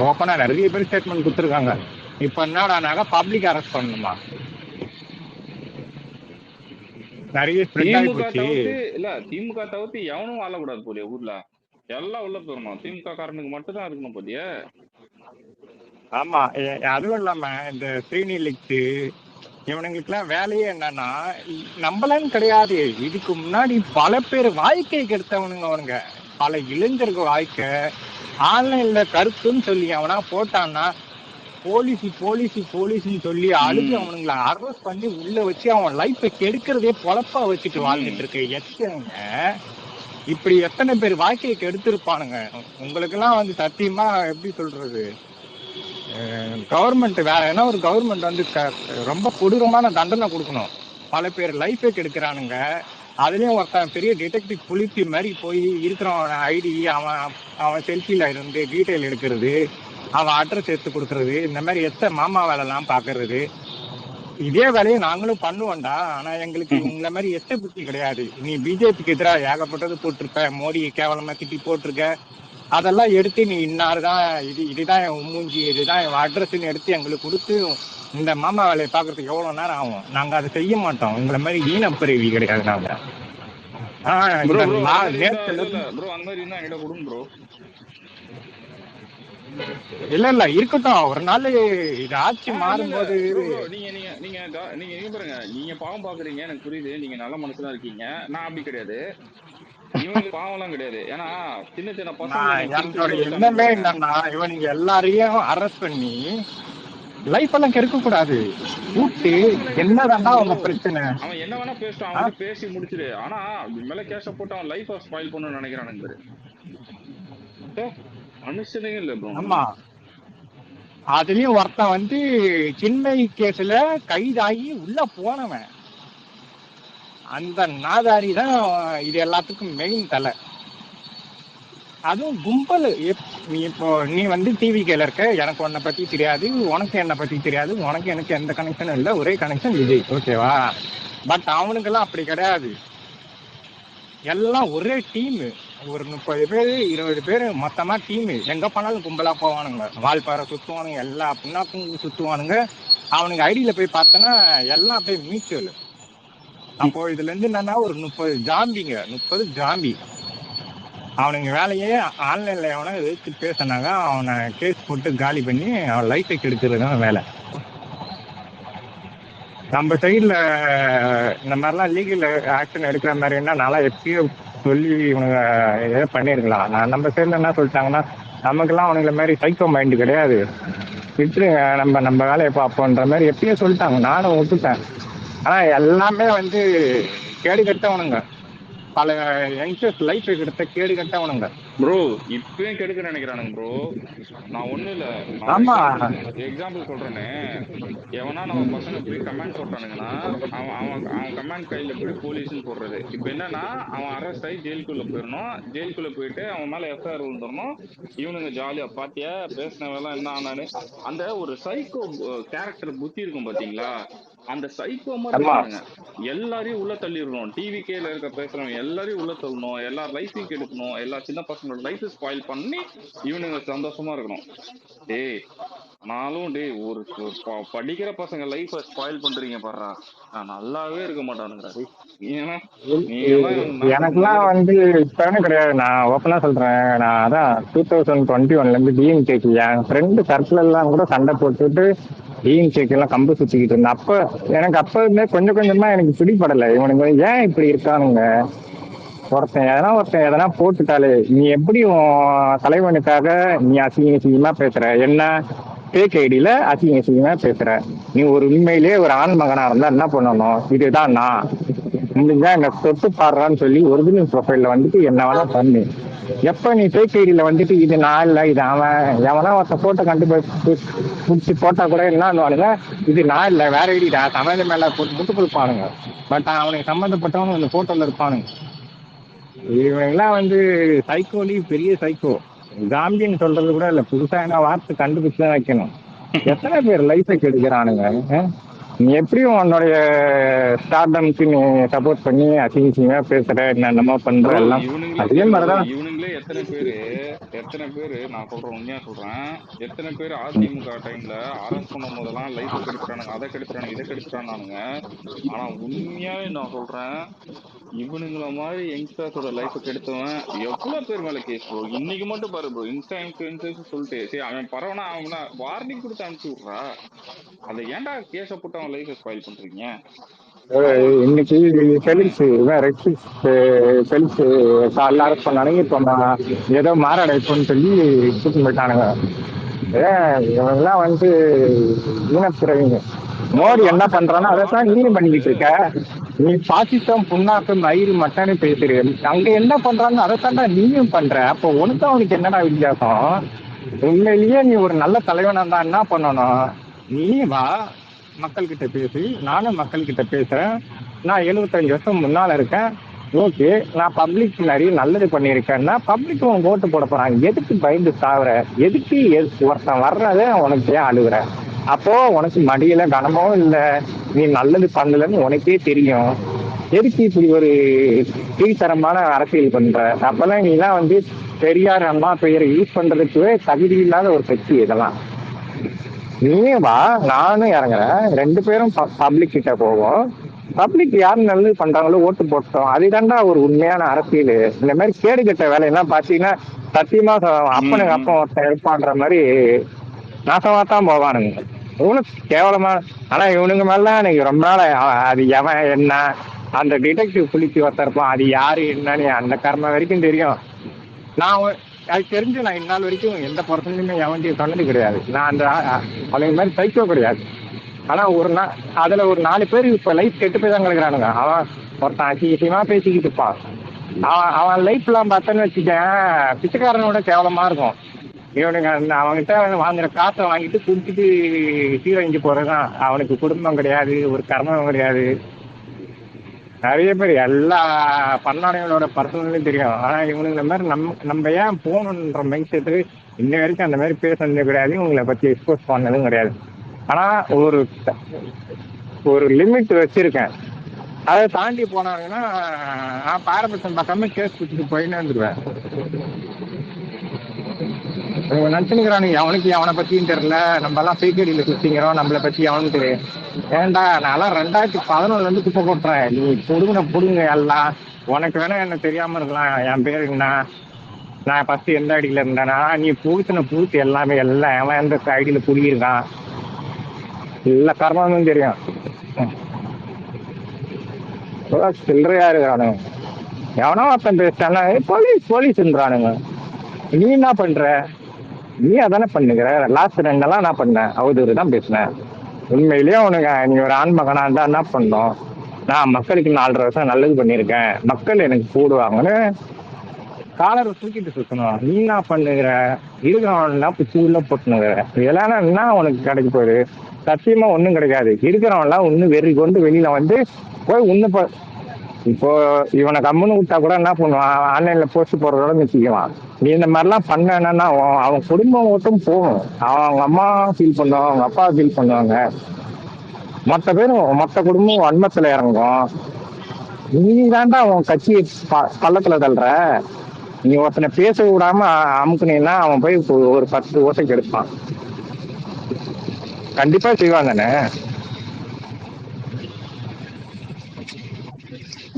ஓப்பனா நிறைய பேர் ஸ்டேட்மெண்ட் கொடுத்துருக்காங்க. இப்ப என்னடானாக்க பப்ளிக் அரெஸ்ட் பண்ணணுமா, நிறைய ஸ்ப்ரெட் ஆகி திமுக போச்சு. தவிர்த்து இல்ல, திமுக தவிர்த்து எவனும் வாழக்கூடாது போலியே ஊர்ல. எல்லாம் உள்ள போயிடணும், திமுக காரனுக்கு மட்டும் தான் இருக்கணும் போலியே. ஆமா, அதுவும் இல்லாம இந்த ஸ்ரீனிலிக்கு இவனுங்களுக்குலாம் வேலையே என்னன்னா, நம்மளன்னு கிடையாது, இதுக்கு முன்னாடி பல பேர் வாழ்க்கை கெடுத்தவனுங்க. அவனுங்க பல இளைஞர்கள் வாழ்க்கை ஆன்லைன்ல கருத்துன்னு சொல்லி அவனா போட்டான்னா போலீஸ்னு சொல்லி அழுது அவனுங்களை அரெஸ்ட் பண்ணி உள்ள வச்சு அவன் லைஃபை கெடுக்கிறதே பொழப்பா வச்சுட்டு வாழ்ந்துட்டு இருக்க எத்தனைங்க, இப்படி எத்தனை பேர் வாழ்க்கையை கெடுத்திருப்பானுங்க. உங்களுக்கு எல்லாம் வந்து சத்தியமா எப்படி சொல்றது, கவர்மெண்ட் வேற ஏன்னா ஒரு கவர்மெண்ட் வந்து ரொம்ப கொடூரமான தண்டனை கொடுக்கணும். பல பேர் லைஃபே கெடுக்கிறானுங்க. அதுலயும் ஒருத்தன் பெரிய டிடெக்டிவ் புலித்தி மாதிரி போய் இருக்கிறவன் ஐடி அவன் செல்ஃபில இருந்து டீட்டெயில் எடுக்கிறது, அவன் அட்ரஸ் எடுத்து கொடுக்கறது, இந்த மாதிரி மாமா வேலைலாம் பாக்குறது. இதே வேலையை நாங்களும் பண்ணுவோம்டா. ஆனா எங்களுக்கு இந்த மாதிரி புத்தி கிடையாது. நீ பிஜேபிக்கு எதிராக ஏகப்பட்டது போட்டிருப்ப, மோடி கேவலமா திட்டி போட்டிருக்க, அதெல்லாம் எடுத்து நீ இன்னாருதான் இதுதான் என் மூஞ்சி, இதுதான் என் அட்ரஸ்ன்னு எடுத்து எங்களுக்கு கொடுத்து இந்த மாமா வேலையை பாக்குறதுக்கு எவ்வளவு நேரம் ஆகும். நாங்க அதை செய்ய மாட்டோம். உங்களை மாதிரி ஈனப்பிறவி கிடையாது நாங்க. இல்ல இருக்கட்டும், ஒரு நாள் இது ஆட்சி மாறும்போது நீங்க பாருங்க, நீங்க பாவம் பாக்குறீங்க, எனக்கு புரியுது, நீங்க நல்ல மனசுதான் இருக்கீங்க. நான் அப்படி கிடையாது, இவனுக்கு பாவம்லாம் கிடையாது. ஏன்னா சின்ன சின்ன பசங்க என்னமே என்னன்னா, இவனுங்க எல்லாரையும் அரெஸ்ட் பண்ணி லைஃப் எல்லாம் கெடுக்க கூடாது. கூட்டு என்னதான் அவங்க பிரச்சனை, அவன் என்ன வேணா பேசுவான், அவன் வந்து பேசி முடிச்சிரு. ஆனா மேல கேஷ போட்டு அவன் லைஃப் ஸ்பாயில் பண்ணணும்னு நினைக்கிறானுங்க பாரு, மனுஷனே இல்ல ப்ரோ. ஆமா, அதுலயும் ஒருத்தன் வந்து சின்மயி கேஸ்ல கைதாகி உள்ள போனவன், அந்த நாதாரி தான் இது எல்லாத்துக்கும் மெயின் தலை. அதுவும் கும்பல். நீ வந்து டிவி கேல இருக்க, எனக்கு உன்னை பத்தி தெரியாது, உனக்கு என்னை பத்தி தெரியாது, உனக்கு எனக்கு எந்த கனெக்ஷனும் இல்லை, ஒரே கனெக்ஷன் விஜய், ஓகேவா? பட் அவனுக்கெல்லாம் அப்படி கிடையாது, எல்லாம் ஒரே டீம். ஒரு 30 பேர் 20 பேர் மொத்தமா டீம். எங்க போனாலும் கும்பலா போவானுங்க, வால்பாறை சுத்துவானுங்க, எல்லா புண்ணாக்கும் சுத்துவானுங்க. அவனுங்க ஐடியில போய் பார்த்தோன்னா எல்லாம் அப்படியே மியூச்சுவல். அப்போ இதுல இருந்து என்னன்னா ஒரு 30 ஜாம்பிங்க, 30 ஜாம்பி அவனுங்க வேலையே ஆன்லைன்ல எவனா எதிர்த்து பேசினாங்க அவனை கேஸ் போட்டு காலி பண்ணி அவன் லைஃபை கெடுக்கிறது தான் வேலை. நம்ம சைடில் இந்த மாதிரிலாம் லீகல் ஆக்ஷன் எடுக்கிற மாதிரின்னா நல்லா எப்பயோ சொல்லி இவனுங்க ஏதோ பண்ணியிருக்கலாம். நம்ம சைடில் என்ன சொல்லிட்டாங்கன்னா, நமக்கெல்லாம் அவனுங்கள மாதிரி சைக்கோ மைண்டு கிடையாது, விட்டுருங்க நம்ம நம்ம வேலையை பார்ப்போன்ற மாதிரி எப்பயோ சொல்லிட்டாங்க. நானும் விட்டுட்டேன். ஆனால் எல்லாமே வந்து கேடு கட்டவனுங்க, பல யங்ஸ்டர்ஸ் லைஃப் எடுத்த கேடு கட்டவனுங்க. ப்ரோ இப்பயும் கெடுக்க நினைக்கிறானுங்க ப்ரோ. நான் ஒண்ணும் இல்ல, நான் ஆமா, எக்ஸாம்பிள் சொல்றேனே. எவனா நம்ம பசங்க போய் கமெண்ட் போட்டானுங்கன்னா அவன் அவன் அவன் கமெண்ட் கையில போய் போலீஸ்னு போடுறது. இப்ப என்னன்னா அவன் அரெஸ்ட் ஆகி ஜெயிலுக்குள்ள போயிடணும், ஜெயிலுக்குள்ள போயிட்டு அவன் மேல எஃப்ஐஆர் விழுந்துடணும். இவனுங்க ஜாலியா பாத்தியா பேசினவெல்லாம் என்ன ஆனானு அந்த ஒரு சைக்கோ கேரக்டர் புத்தி இருக்கும் பாத்தீங்களா, அந்த சைக்கோ மாதிரி ஆமா. இருக்கானுங்க. எல்லாரையும் உள்ள தள்ளிடணும், டிவி கேல இருக்க பேசுறவங்க எல்லாரையும் உள்ள தள்ளணும், எல்லா லைஃபையும் கெடுக்கணும், எல்லா சின்ன பசங்களோட லைஃப் ஸ்பாயில் பண்ணி இவனுங்க சந்தோஷமா இருக்கணும். டேய் நானும் டேய் ஒரு படிக்கிற பசங்க லைஃப ஸ்பாயில் பண்றீங்க பாடுறா, நான் நல்லாவே இருக்க மாட்டானுங்கடா. எனக்குலாம் வந்து இப்பவே கிடையாது, நான் ஓப்பனா சொல்றேன். நான் அதான் 2021 இருந்து டிஎம்கேக்கு என் ஃப்ரெண்டு சர்க்கிள் எல்லாம் கூட சண்டை போட்டுட்டு டிஎம்கேக்கு எல்லாம் கம்பு சுத்திக்கிட்டு இருந்தேன். அப்ப எனக்கு அப்ப இருந்தே கொஞ்சம் கொஞ்சமா எனக்கு பிடிப்படலை. இவனுங்க ஏன் இப்படி இருக்கானுங்க, ஒருத்தன் எதனா போட்டுட்டாலே நீ எப்படி உன் தலைவனுக்காக நீ அசிங்கமா பேசுற, என்ன ஃபேக் ஐடியில அசிங்கமா பேசுற. நீ ஒரு உண்மையிலேயே ஒரு ஆண் மகனா இருந்தா என்ன பண்ணணும், இதுதான் நான் முடிஞ்சா என்ன தொட்டு பாடுறான்னு சொல்லி ஒரிஜினல் ப்ரொஃபைல்ல வந்துட்டு என்ன வேணா பண்ணு. எப்ப நீ ஃபேக் ஐடியில வந்துட்டு இது நான் இல்ல இது அவன் எவனா ஒருத்த போட்டோ கண்டுபிடிச்சு போட்டா கூட என்ன, இது நான் இல்ல வேற ஐடிடா சமையல் மேல போட்டு முட்டு கொடுப்பானுங்க. பட் அவனுக்கு சம்மந்தப்பட்டவனு அந்த போட்டோல இருப்பானுங்க. இவங்கெல்லாம் வந்து சைக்கோலி பெரிய சைக்கோ. ஜாம்பின்னு சொல்றது கூட இல்ல, புதுசா என்ன வார்த்தை கண்டுபிடிச்சுதான் வைக்கணும். எத்தனை பேர் லைஃபை கெடுக்கிறானுங்க. நீ எப்படியும் உன்னுடைய ஸ்டார்டம்க்கு நீ சப்போர்ட் பண்ணி அசிங்கமா பேசுற, என்னென்னமோ பண்ற எல்லாம் அதே மாதிரிதான். இவனுங்களே எத்தனை பேரு நான் சொல்றேன், உண்மையா சொல்றேன், எத்தனை பேர் அதிமுக டைம்ல அரெஸ்ட் பண்ணும் போதெல்லாம் லைஃப் கெடுத்துறானுங்க, அதை கெடுத்துறானுங்க, இதை கெடுத்துறானுங்க. ஆனா உண்மையாவே நான் சொல்றேன், இவனுங்கள மாதிரி யங்ஸ்டர்ஸோட லைஃப் கெடுத்தவன் எவ்வளவு பேர் மேல கேஸ் ப்ரோ. இன்னைக்கு மட்டும் பாரு ப்ரோ, இன்ஸ்டா இன்ஃபுளுசர்ஸ் சொல்லிட்டு சரி அவன் பரவனா அவனா வார்னிங் கொடுத்து அனுப்பிச்சு விட்றா, அதை ஏன்டா கேஸ போட்டு அவன் லைஃப் ஸ்பாயில் பண்றீங்க. இன்னைக்கு காலைல அரெஸ்ட் பண்ணானுங்க, இப்போ ஏதோ மாரடைப்புன்னு சொல்லி கூட்டிட்டு போயிட்டானுங்க. இவங்கெல்லாம் வந்து ஈனப்பிறவிங்க. மோடி என்ன பண்றானோ அதைத்தான் நீயும் பண்ணிக்கிட்டு இருக்க. நீ பாகிஸ்தான் புண்ணாக்கு மயிறு மட்டானே பேசுற, அங்க என்ன பண்றான்னு அதைத்தாண்டா நீயும் பண்ற. அப்போ உனக்கு அவனுக்கு என்னடா வித்தியாசம்? உண்மையிலேயே நீ ஒரு நல்ல தலைவனா தான் என்ன பண்ணணும், நீ வா மக்கள் கிட்ட பேசி, நானும் மக்கள் கிட்ட பேசுறேன், நான் 75 வருஷம் முன்னால இருக்கேன், ஓகே நான் பப்ளிக் நிறைய நல்லது பண்ணியிருக்கேன்னா பப்ளிக் உன் ஓட்டு போட போறாங்க, எதுக்கு பயந்து சாவுற, எதுக்கு ஒருத்தன் வர்றதே உனக்கு ஏன் அழுகுற? அப்போ உனக்கு மடியில கனமோ இல்லை, நீ நல்லது பண்ணலன்னு உனக்கே தெரியும், எதுக்கு இப்படி ஒரு கீழ்த்தரமான அரசியல் பண்ற? அப்பெல்லாம் நீலாம் வந்து பெரியார் அம்மா பெயரை யூஸ் பண்றதுக்கு தகுதி இல்லாத ஒரு கட்சி இதெல்லாம். நீ வா நானும் இறங்குறேன், 2 பேரும் பப்ளிக் கிட்ட போவோம், பப்ளிக் யாரு நல்லது பண்றாங்களோ ஓட்டு போட்டோம், அதுதான்டா ஒரு உண்மையான அரசியல். இந்த மாதிரி கேடு கட்ட வேலையெல்லாம் பாத்தீங்கன்னா சத்தியமா அப்பனுக்கு அப்பன் ஒருத்தன் இருப்பான்ற மாதிரி நாசமாத்தான் போவானுங்க. இவனுக்கு கேவலமா. ஆனா இவனுங்க மேலாம் எனக்கு ரொம்ப நாள் அது எவன் என்ன, அந்த டிடெக்டிவ் புலிக்கு ஒருத்தர் இருப்பான், அது யாரு என்னன்னு அந்த கர்ம வரைக்கும் தெரியும். நான் அது தெரிஞ்சு நான் இந்நாள் வரைக்கும் எந்த பர்சன்லையுமே எவன்டையும் சொன்னது கிடையாது. நான் அந்த அவனுக்கு மாதிரி சைக்கோ கிடையாது. ஆனா அதுல ஒரு 4 பேர் இப்ப லைஃப் கெட்டு போய் தான் கிடக்குறானுங்க. அவன் ஒருத்தன் அசிங்கமா பேசிக்கிட்டு இருப்பான், அவன் லைஃப் எல்லாம் பார்த்தேன்னு வச்சுக்கேன் பிச்சைக்காரனோட கேவலமா இருக்கும். இவனுங்க அவன்கிட்ட வாங்குற காசை வாங்கிட்டு குடிச்சிட்டு சீரழிஞ்சு போறதுதான். அவனுக்கு குடும்பம் கிடையாது, ஒரு கர்மம் கிடையாது. நிறைய பேர் எல்லா பண்ணாடைகளோட பர்சனலையும் தெரியும். ஆனா இவனுக்கு இந்த மாதிரி நம்ம ஏன் போகணுன்ற மைண்ட் செட்டு இன்ன வரைக்கும் அந்த மாதிரி பேசுனது கிடையாது, இவங்களை பத்தி எக்ஸ்போஸ் பண்ணதும் கிடையாது. ஆனா ஒரு லிமிட் வச்சிருக்கேன், அதை தாண்டி போனாங்கன்னா நான் பாரபட்சம் பார்க்காம கேஸ் கொடுத்துட்டு போயின்னு வந்துடுவேன். இவங்க நினைச்சுக்கிறானுங்க அவனுக்கு அவனை பத்தியும் தெரியல, நம்ம எல்லாம் பேக்கடியில சுத்திங்கிறோம், நம்மளை பத்தி அவனுக்கு தெரியும். ஏன்டா நான்லாம் 2011 இருந்து குப்பை போட்டுறேன், நீ புடுங்க எல்லாம், உனக்கு வேணா என்ன தெரியாம இருக்கலாம், என் பேர் என்ன, நான் ஃபர்ஸ்ட் எந்த ஐடியில இருந்தேன்னா நீ பூத்து எல்லாமே எல்லாம் அவன் எந்த ஐடியில புரியிருக்கான் எல்லா காரணமும் தெரியும். சில்லறையா இருக்கானு எவனோ ஒருத்தன் பேசிட்டானா போலீஸ்ன்றானுங்க. நீ என்ன பண்ற? நீ அதானே பண்ணுகிற. லாஸ்ட் 2 நாளா என்ன பண்ணேன்? அவதூறு தான் பேசினேன். உண்மையிலேயே உனக்கு நீ ஒரு ஆண் மகனா இருந்தா என்ன பண்ணோம்? நான் மக்களுக்கு 4.5 வருஷம் நல்லது பண்ணியிருக்கேன், மக்கள் எனக்கு போடுவாங்கன்னு காலரை தூக்கிட்டு சுத்தணும். நீ என்ன பண்ணுகிற? இருக்கிறவன்லாம் பிச்சு உள்ள போட்டுனுங்கிற. இதெல்லாம் என்ன உனக்கு கிடைக்க போகுது? சத்தியமா ஒண்ணும் கிடைக்காது. இருக்கிறவன்லாம் ஒண்ணு வெறி கொண்டு வெளியில வந்து போய் ஒண்ணு இப்போ இவனை கம்முன்னு விட்டா கூட என்ன பண்ணுவான்? ஆன்லைன்ல போஸ்ட் போடுறதோட நிச்சயிக்குவான். நீ இந்த மாதிரிலாம் பண்ணனா அவன் குடும்பம் மட்டும் போகும். அவங்க அம்மா ஃபீல் பண்ணுவான், அவங்க அப்பா ஃபீல் பண்ணுவாங்க, மொத்த பேரும் மொத்த குடும்பம் வன்மத்துல இறங்கும். நீ தாண்டா அவன் கட்சி பள்ளத்துல தள்ளுற. நீ ஒருத்தனை பேச விடாம அமுக்குனீன்னா அவன் போய் ஒரு 10 ஓசைக்கு எடுப்பான். கண்டிப்பா செய்வான் தானே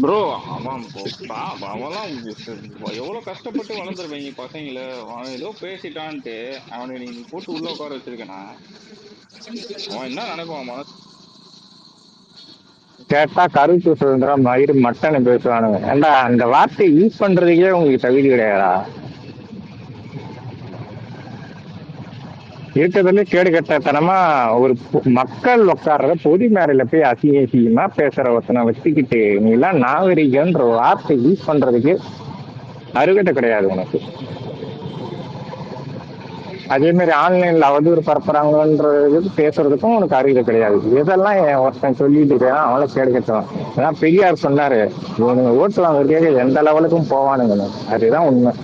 ப்ரோ. அவன்லாம் எவ்வளவு கஷ்டப்பட்டு வளர்ந்துருவீங்க பசங்கள. அவன் ஏதோ பேசிட்டான்ட்டு அவனை நீ போட்டு உள்ள உட்கார வச்சிருக்கனா அவன் என்ன நினைப்பான் மனசு? கேட்டா கருத்து சுதந்திரம் மயிறு மட்டன்னு பேசுவானுங்க. ஏண்டா அந்த வார்த்தையை யூஸ் பண்றதுக்கே உங்களுக்கு தகுதி கிடையாதா? இருக்கிறதுல கேடு கட்டத்தனமா ஒரு மக்கள் உட்கார்ற பொது மேடையில போய் அசிங்கமா பேசுற ஒருத்தனை வச்சுக்கிட்டு நீ எல்லாம் நாகரிகன்ற வார்த்தை யூஸ் பண்றதுக்கு அருகதை கிடையாது உனக்கு. அதே மாதிரி ஆன்லைன்ல அவதூறு பரப்புறாங்கன்றது பேசுறதுக்கும் உனக்கு அருகதை கிடையாது. இதெல்லாம் ஒருத்தன் சொல்லிட்டு இருக்கான், அவளை கேடு கட்டுவான். அதான் பெரியார் சொன்னாரு, இவனுங்க ஓட்டு வாங்குறதுக்கு எந்த லெவலுக்கும் போவானுங்க. அதுதான் உண்மை.